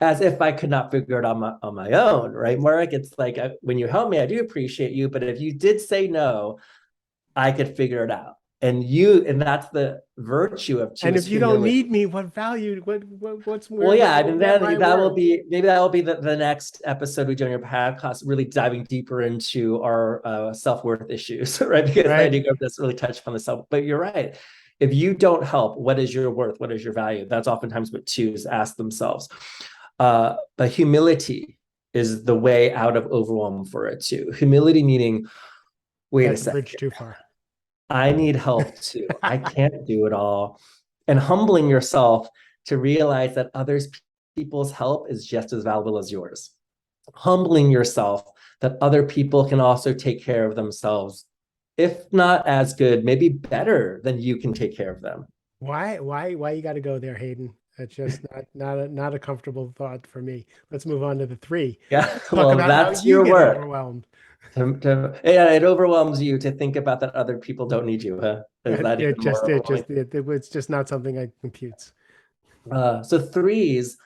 as if I could not figure it out on my own, right? More like it's like, when you help me, I do appreciate you. But if you did say no, I could figure it out. And that's the virtue of two, And is if you don't humility. need me, what value? What's Well, yeah, I where's mean, that will worth? be, maybe that will be the next episode we do on your podcast, really diving deeper into our self-worth issues, right? Because the Right. idea of this really touched on the self. But you're right. If you don't help, what is your worth? What is your value? That's oftentimes what twos ask themselves. But humility is the way out of overwhelm for a two. Humility meaning, wait a That's a second. bridge too far. I need help too. I can't do it all. And humbling yourself to realize that others people's help is just as valuable as yours. Humbling yourself that other people can also take care of themselves, if not as good, maybe better than you can take care of them. Why you got to go there, Hayden? That's just not a comfortable thought for me. Let's move on to the three. Yeah, Talk well, about how that's you your get work. overwhelmed. Yeah, it overwhelms you to think about that other people don't need you, huh? Is that even more overwhelming? It's just not something I computes. So threes,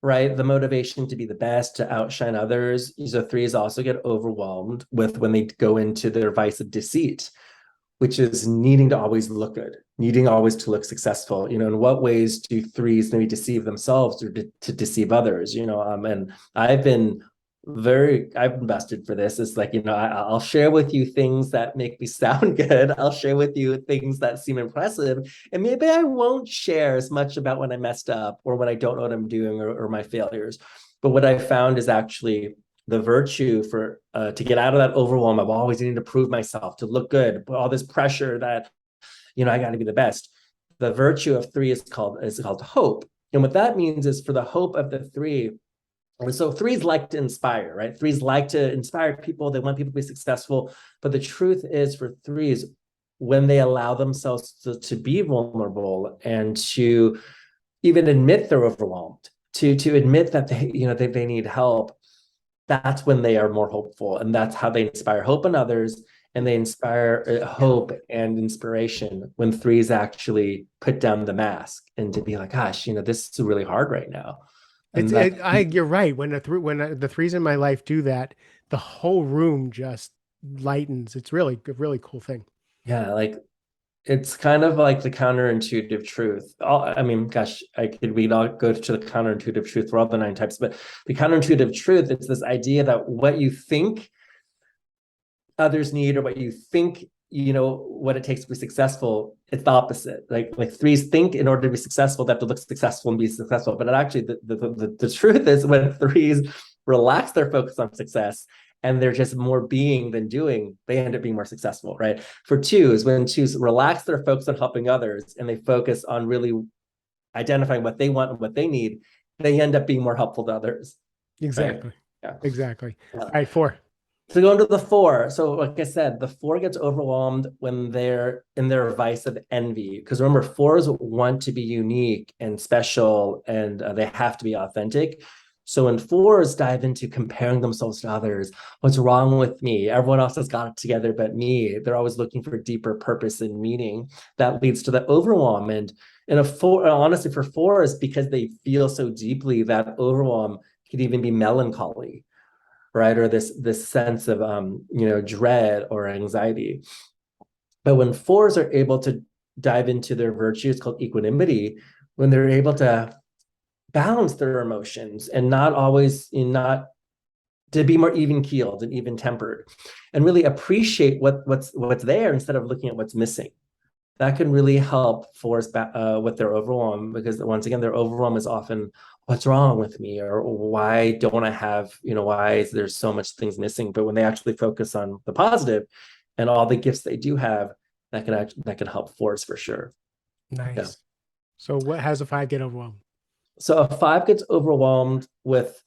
right? The motivation to be the best, to outshine others. So threes also get overwhelmed with when they go into their vice of deceit, which is needing to always look good, needing always to look successful. In what ways do threes maybe deceive themselves or to deceive others? And I've invested for this. It's like, I'll share with you things that make me sound good. I'll share with you things that seem impressive. And maybe I won't share as much about when I messed up or when I don't know what I'm doing or my failures. But what I found is actually the virtue for to get out of that overwhelm of always needing to prove myself, to look good, all this pressure that I got to be the best. The virtue of three is called hope, and what that means is for the hope of the three. So threes like to inspire, right? Threes like to inspire people. They want people to be successful. But the truth is, for threes, when they allow themselves to be vulnerable and to even admit they're overwhelmed, to admit that they need help, that's when they are more hopeful, and that's how they inspire hope in others, and they inspire hope and inspiration when threes actually put down the mask and to be like, gosh, this is really hard right now. And that You're right. The threes in my life do that, the whole room just lightens. It's really a really cool thing. Yeah, like it's kind of like the counterintuitive truth. I mean, gosh, we'd all go to the counterintuitive truth for all the nine types, but the counterintuitive truth, it's this idea that what you think others need or what you think what it takes to be successful, it's the opposite. Like threes think in order to be successful they have to look successful and be successful, but actually the truth is when threes relax their focus on success and they're just more being than doing, they end up being more successful, right? For twos, when twos relax their focus on helping others and they focus on really identifying what they want and what they need, they end up being more helpful to others, right? Exactly. Yeah. Exactly. All right, four. To go into the four, so like I said, the four gets overwhelmed when they're in their vice of envy. Because remember, fours want to be unique and special, and they have to be authentic. So when fours dive into comparing themselves to others, what's wrong with me? Everyone else has got it together but me. They're always looking for deeper purpose and meaning. That leads to the overwhelm. And a four, honestly, for fours, because they feel so deeply, that overwhelm could even be melancholy, right? Or this sense of dread or anxiety. But when fours are able to dive into their virtue, it's called equanimity, when they're able to balance their emotions and not to be more even keeled and even tempered, and really appreciate what's there instead of looking at what's missing. That can really help force back with their overwhelm, because once again, their overwhelm is often, what's wrong with me, or why don't I have, why is there so much things missing? But when they actually focus on the positive and all the gifts they do have, that can help force for sure. Yeah. Nice. So what has a five get overwhelmed? So a five gets overwhelmed with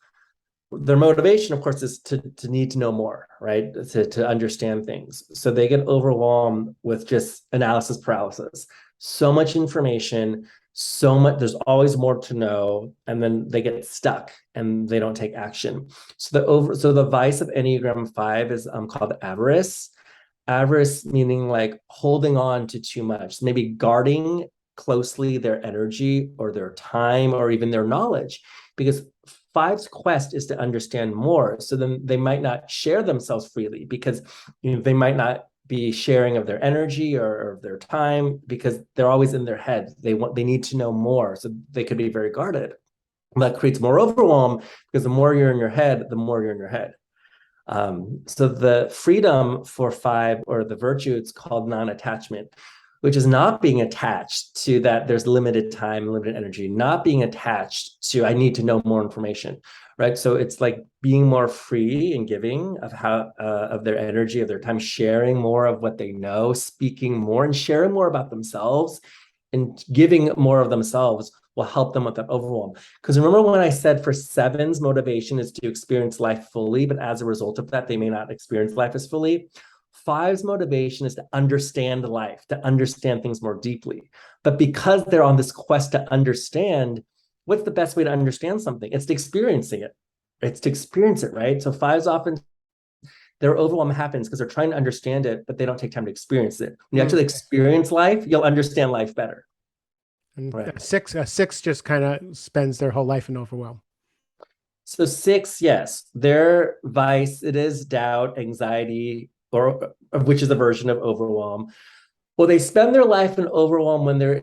their motivation, of course, is to need to know more, right? To understand things. So they get overwhelmed with just analysis paralysis. So much information, so much, there's always more to know, and then they get stuck and they don't take action. So the vice of Enneagram 5 is called avarice. Avarice meaning like holding on to too much, maybe guarding closely their energy or their time or even their knowledge, because five's quest is to understand more. So then they might not share themselves freely, because they might not be sharing of their energy or of their time, because they're always in their head. They need to know more, so they could be very guarded. That creates more overwhelm, because the more you're in your head, the more you're in your head. So the freedom for five, or the virtue, it's called non-attachment, which is not being attached to that there's limited time, limited energy, not being attached to I need to know more information, right? So it's like being more free and giving of how of their energy, of their time, sharing more of what they know, speaking more and sharing more about themselves and giving more of themselves will help them with that overwhelm. Because remember when I said for sevens, motivation is to experience life fully, but as a result of that, they may not experience life as fully. Five's motivation is to understand life, to understand things more deeply. But because they're on this quest to understand, what's the best way to understand something? It's to experiencing it. It's to experience it, right? So fives often their overwhelm happens because they're trying to understand it, but they don't take time to experience it. When you actually experience life, you'll understand life better. And Right. six just kind of spends their whole life in overwhelm. So six, yes, their vice, it is doubt, anxiety, or which is a version of overwhelm. Well, they spend their life in overwhelm when they're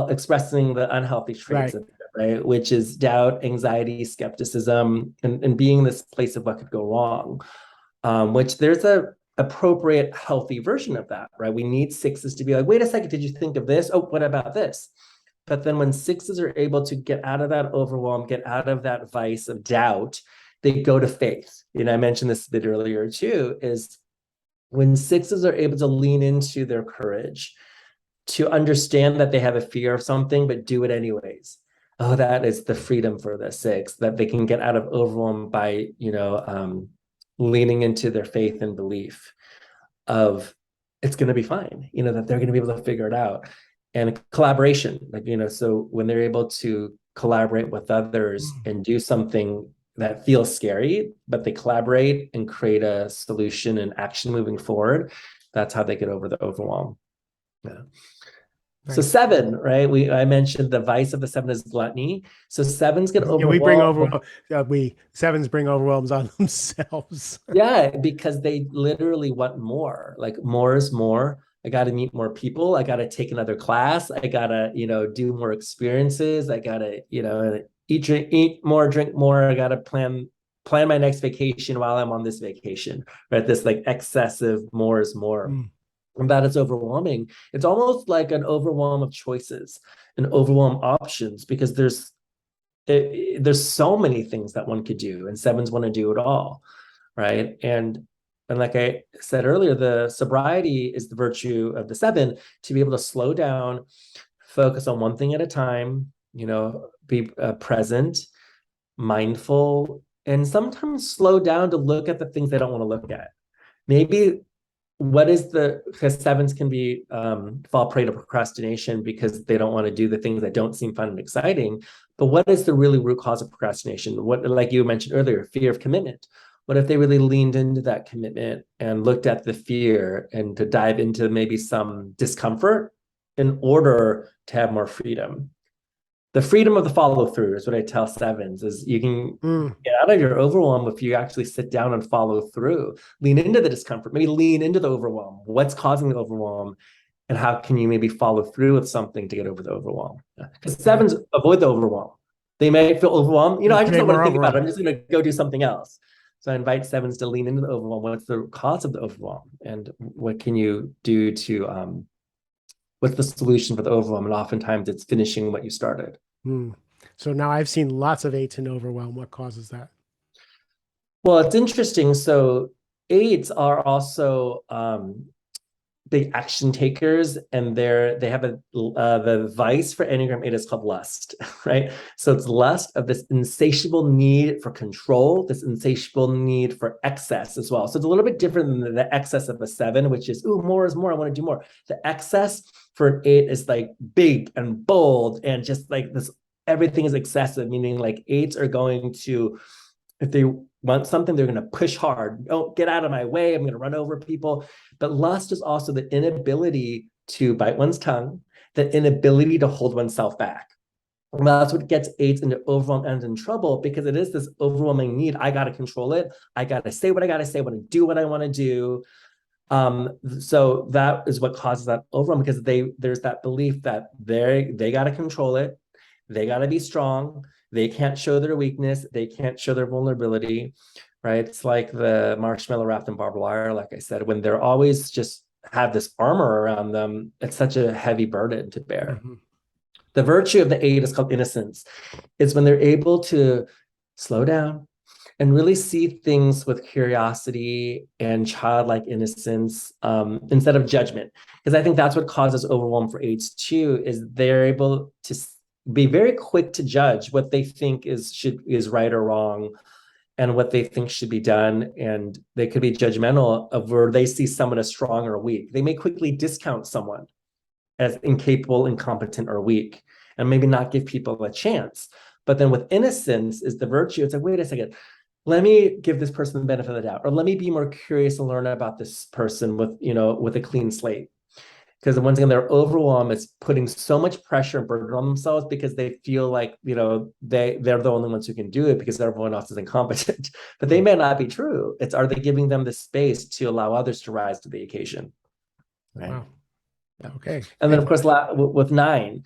expressing the unhealthy traits Right. of it, right? Which is doubt, anxiety, skepticism, and being this place of what could go wrong. Which there's a appropriate healthy version of that, right? We need sixes to be like, wait a second, did you think of this? Oh, what about this? But then when sixes are able to get out of that overwhelm, get out of that vice of doubt, they go to faith. I mentioned this a bit earlier too, is when sixes are able to lean into their courage, to understand that they have a fear of something, but do it anyways. Oh, that is the freedom for the six, that they can get out of overwhelm by, leaning into their faith and belief of it's going to be fine, that they're going to be able to figure it out. And collaboration, so when they're able to collaborate with others and do something that feels scary, but they collaborate and create a solution and action moving forward, that's how they get over the overwhelm. Yeah. So Nice. seven, right? I mentioned the vice of the seven is gluttony. So sevens get Yeah, we bring over overwhelmed. we sevens bring overwhelms on themselves. Yeah, because they literally want more. Like more is more. I got to meet more people. I got to take another class. I got to, do more experiences. I got to, eat more, drink more. I got to plan my next vacation while I'm on this vacation, right? This like excessive more is more. Mm. And that is overwhelming. It's almost like an overwhelm of choices, an overwhelm options, because there's so many things that one could do, and sevens want to do it all, right? And like I said earlier, the sobriety is the virtue of the seven, to be able to slow down, focus on one thing at a time, be present, mindful, and sometimes slow down to look at the things they don't want to look at. Maybe what is because sevens can be fall prey to procrastination because they don't want to do the things that don't seem fun and exciting. But what is the really root cause of procrastination? What, like you mentioned earlier, fear of commitment. What if they really leaned into that commitment and looked at the fear and to dive into maybe some discomfort in order to have more freedom? The freedom of the follow through is what I tell sevens, is you can get out of your overwhelm if you actually sit down and follow through, lean into the discomfort, maybe lean into the overwhelm. What's causing the overwhelm? And how can you maybe follow through with something to get over the overwhelm? Because sevens avoid the overwhelm. They may feel overwhelmed. I just don't want to think about it. I'm just going to go do something else. So I invite sevens to lean into the overwhelm. What's the cause of the overwhelm? And what can you do to what's the solution for the overwhelm? And oftentimes it's finishing what you started. So now I've seen lots of eights in overwhelm. What causes that? Well, it's interesting. So eights are also big action takers, and they have the vice for Enneagram 8 is called lust, right? So it's lust of this insatiable need for control, this insatiable need for excess as well. So it's a little bit different than the excess of a seven, which is, ooh, more is more, I want to do more. The excess for an eight is like big and bold and just like this, everything is excessive, meaning like eights are going to, if they want something, they're going to push hard. Don't get out of my way. I'm going to run over people. But lust is also the inability to bite one's tongue, the inability to hold oneself back. Well, that's what gets eights into overwhelm and in trouble, because it is this overwhelming need. I got to control it. I got to say what I got to say. I want to do what I want to do. So that is what causes that overwhelm, because there's that belief that they got to control it. They got to be strong. They can't show their weakness. They can't show their vulnerability, right? It's like the marshmallow wrapped in barbed wire, like I said, when they're always just have this armor around them, it's such a heavy burden to bear. Mm-hmm. The virtue of the 8 is called innocence. It's when they're able to slow down and really see things with curiosity and childlike innocence, instead of judgment. Because I think that's what causes overwhelm for 8s too, is they're able to be very quick to judge what they think is right or wrong, and what they think should be done. And they could be judgmental of where they see someone as strong or weak. They may quickly discount someone as incapable, incompetent, or weak, and maybe not give people a chance. But then with innocence is the virtue. It's like, wait a second, let me give this person the benefit of the doubt, or let me be more curious and learn about this person with a clean slate. Because once again, their overwhelm is putting so much pressure and burden on themselves because they feel like, they're the only ones who can do it because everyone else is incompetent. But they may not be true. It's, are they giving them the space to allow others to rise to the occasion? Right. Wow. Yeah. Okay. And then of course with 9,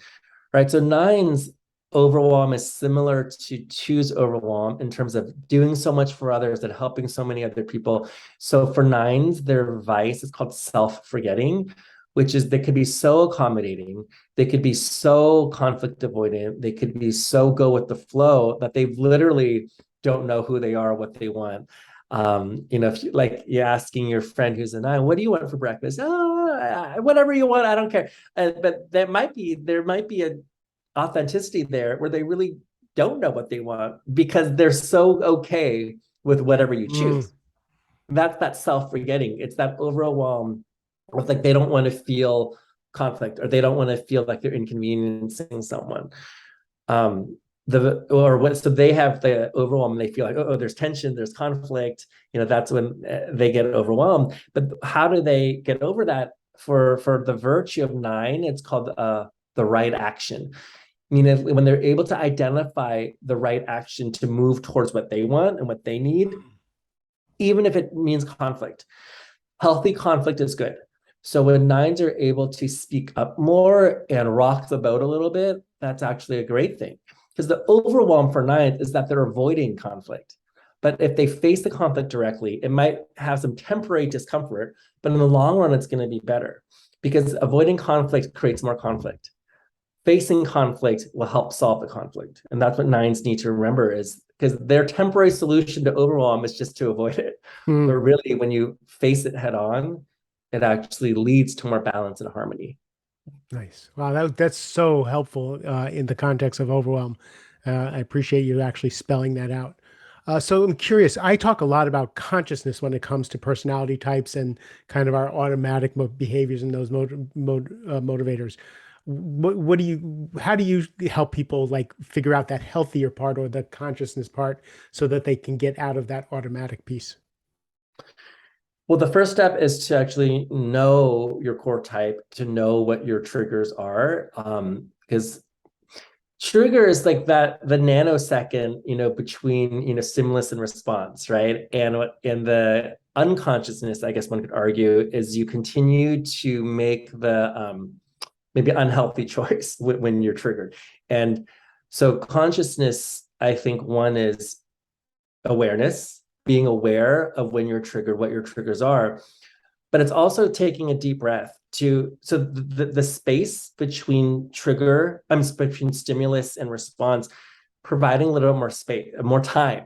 right? So 9's overwhelm is similar to 2's overwhelm in terms of doing so much for others and helping so many other people. So for 9's, their vice is called self-forgetting, which is they could be so accommodating, they could be so conflict avoidant, they could be so go with the flow that they literally don't know who they are, what they want. If you're asking your friend who's a 9, what do you want for breakfast? Oh, whatever you want, I don't care. But there might be a authenticity there where they really don't know what they want because they're so okay with whatever you choose. That's that self-forgetting. It's that overwhelm of like they don't want to feel conflict, or they don't want to feel like they're inconveniencing someone. So they have the overwhelm and they feel like, oh, there's tension, there's conflict. That's when they get overwhelmed. But how do they get over that? For the virtue of 9, it's called the right action. I mean, when they're able to identify the right action to move towards what they want and what they need, even if it means conflict. Healthy conflict is good. So when 9s are able to speak up more and rock the boat a little bit, that's actually a great thing. Because the overwhelm for 9s is that they're avoiding conflict. But if they face the conflict directly, it might have some temporary discomfort, but in the long run, it's going to be better. Because avoiding conflict creates more conflict. Facing conflict will help solve the conflict. And that's what 9s need to remember, is because their temporary solution to overwhelm is just to avoid it. But really, when you face it head on, it actually leads to more balance and harmony. Nice. Wow, that's so helpful in the context of overwhelm. I appreciate you actually spelling that out. So I'm curious. I talk a lot about consciousness when it comes to personality types and kind of our automatic behaviors and those motivators. How do you help people like figure out that healthier part or the consciousness part so that they can get out of that automatic piece? Well, the first step is to actually know your core type, to know what your triggers are. Because trigger is like the nanosecond, between, stimulus and response, right? And the unconsciousness, I guess one could argue, is you continue to make the maybe unhealthy choice when you're triggered. And so consciousness, I think one is awareness, being aware of when you're triggered, what your triggers are. But it's also taking a deep breath so the space between between stimulus and response, providing a little more space, more time,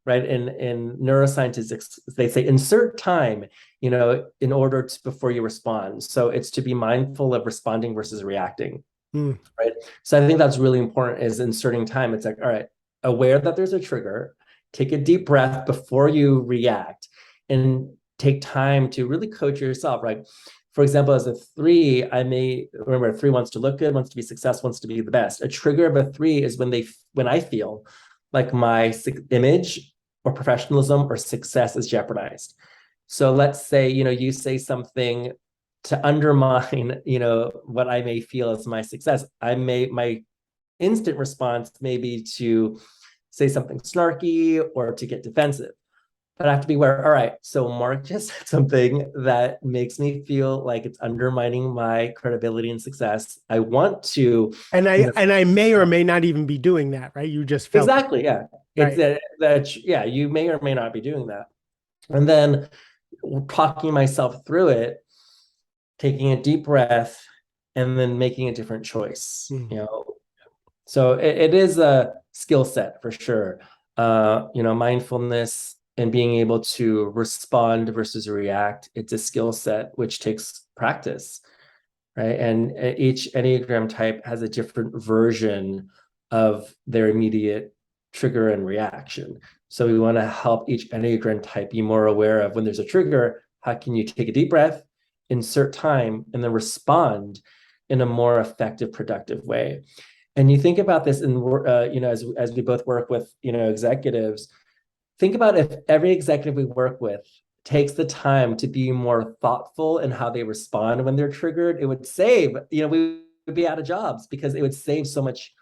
right? In neuroscientists, they say insert time, in order before you respond. So it's to be mindful of responding versus reacting, right? So I think that's really important, is inserting time. It's like, all right, aware that there's a trigger, take a deep breath before you react, and take time to really coach yourself, right? For example, as a 3, I may remember a 3 wants to look good, wants to be successful, wants to be the best. A trigger of a 3 is when I feel like my image or professionalism or success is jeopardized. So let's say, you say something to undermine, what I may feel as my success. My instant response may be to say something snarky or to get defensive. But I have to be aware, all right, so Mark just said something that makes me feel like it's undermining my credibility and success. I want to, And I may or may not even be doing that, right? You just felt exactly, yeah. right. It's yeah, you may or may not be doing that. And then talking myself through it, taking a deep breath, and then making a different choice. Mm. So it is a skill set for sure. Mindfulness and being able to respond versus react, it's a skill set which takes practice, right? And each Enneagram type has a different version of their immediate trigger and reaction. So we want to help each Enneagram type be more aware of when there's a trigger, how can you take a deep breath, insert time, and then respond in a more effective, productive way. And you think about this in, as we both work with, executives, think about if every executive we work with takes the time to be more thoughtful in how they respond when they're triggered, it would save, we would be out of jobs because it would save so much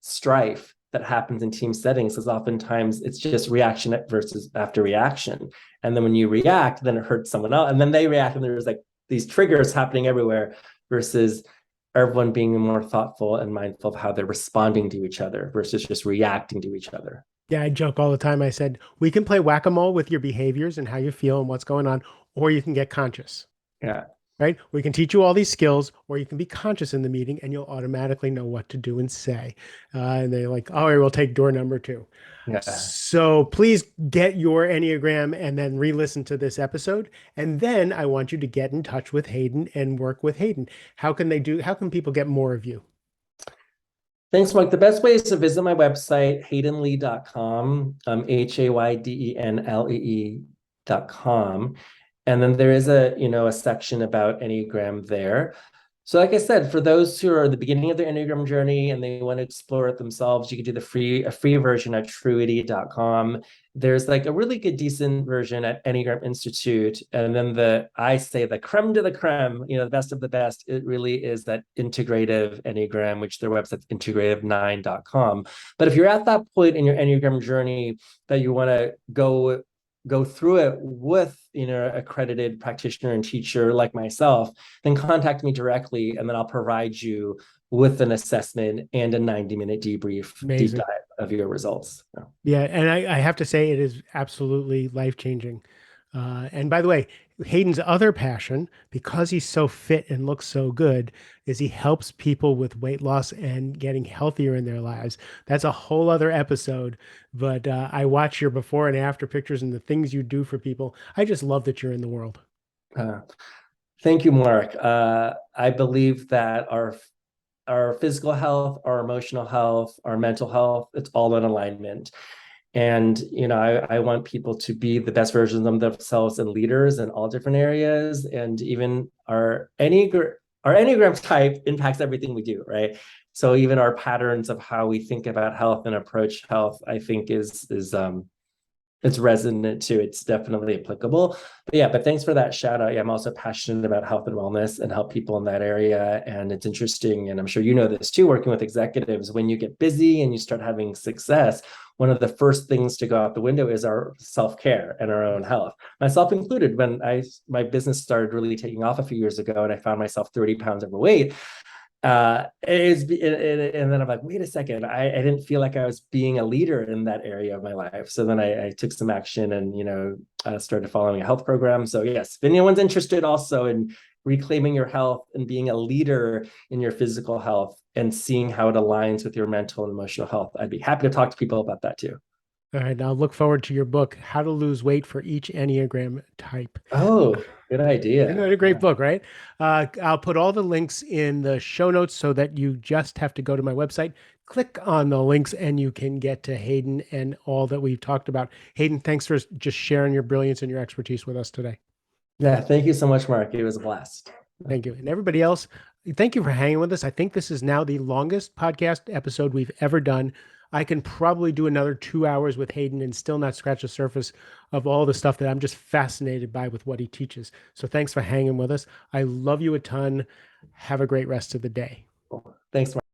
strife that happens in team settings, because oftentimes it's just reaction versus after reaction. And then when you react, then it hurts someone else. And then they react and there's like these triggers happening everywhere versus everyone being more thoughtful and mindful of how they're responding to each other versus just reacting to each other. Yeah, I joke all the time. I said, we can play whack-a-mole with your behaviors and how you feel and what's going on, or you can get conscious, Yeah. right? We can teach you all these skills, or you can be conscious in the meeting and you'll automatically know what to do and say. And they're like, all right, we'll take door number 2. Yeah. So please get your Enneagram and then re-listen to this episode. And then I want you to get in touch with Hayden and work with Hayden. How can people get more of you? Thanks, Mike. The best way is to visit my website, haydenlee.com, HAYDENLEE.com. And then there is a section about Enneagram there. So like I said, for those who are at the beginning of their Enneagram journey and they want to explore it themselves, you can do a free version at truity.com. There's like a really good, decent version at Enneagram Institute. And then I say the creme de la creme, the best of the best, it really is that integrative Enneagram, which their website's integrative9.com. But if you're at that point in your Enneagram journey that you want to go through it with accredited practitioner and teacher like myself, then contact me directly and then I'll provide you with an assessment and a 90-minute deep Amazing. dive of your results. Yeah, and I have to say it is absolutely life-changing. And by the way, Hayden's other passion, because he's so fit and looks so good, is he helps people with weight loss and getting healthier in their lives. That's a whole other episode, but I watch your before and after pictures and the things you do for people. I just love that you're in the world. Thank you, Mark. I believe that our physical health, our emotional health, our mental health, it's all in alignment. And, I want people to be the best versions of themselves and leaders in all different areas. And even our Enneagram type impacts everything we do, right? So even our patterns of how we think about health and approach health, I think is it's resonant too. It's definitely applicable. But thanks for that shout out. Yeah, I'm also passionate about health and wellness and help people in that area. And it's interesting, and I'm sure you know this too, working with executives, when you get busy and you start having success, one of the first things to go out the window is our self-care and our own health, myself included. When my business started really taking off a few years ago and I found myself 30 pounds overweight, and then I'm like, wait a second, I didn't feel like I was being a leader in that area of my life. So then I took some action and started following a health program. So yes, if anyone's interested also in reclaiming your health and being a leader in your physical health and seeing how it aligns with your mental and emotional health, I'd be happy to talk to people about that too. All right, I'll look forward to your book, How to Lose Weight for Each Enneagram Type. Oh, good idea. Isn't that a great book, right? I'll put all the links in the show notes so that you just have to go to my website, click on the links, and you can get to Hayden and all that we've talked about. Hayden, thanks for just sharing your brilliance and your expertise with us today. Yeah, thank you so much, Mark. It was a blast. Thank you. And everybody else, thank you for hanging with us. I think this is now the longest podcast episode we've ever done. I can probably do another 2 hours with Hayden and still not scratch the surface of all the stuff that I'm just fascinated by with what he teaches. So thanks for hanging with us. I love you a ton. Have a great rest of the day. Thanks, Mark.